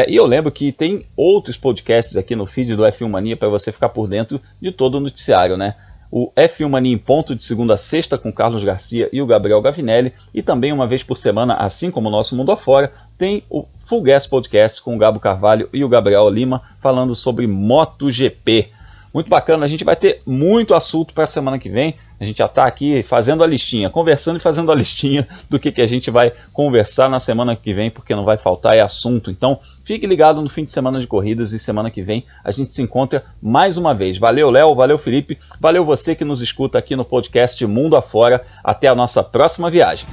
E eu lembro que tem outros podcasts aqui no feed do F1 Mania para você ficar por dentro de todo o noticiário, né? O F1 Mania em ponto de segunda a sexta com Carlos Garcia e o Gabriel Gavinelli, e também uma vez por semana, assim como o nosso Mundo Afora, tem o Full Gas Podcast com o Gabo Carvalho e o Gabriel Lima falando sobre MotoGP. Muito bacana, a gente vai ter muito assunto para a semana que vem. A gente já está aqui fazendo a listinha, conversando e fazendo a listinha do que a gente vai conversar na semana que vem, porque não vai faltar assunto. Então, fique ligado no fim de semana de corridas e semana que vem a gente se encontra mais uma vez. Valeu, Léo, valeu, Felipe, valeu você que nos escuta aqui no podcast Mundo Afora. Até a nossa próxima viagem.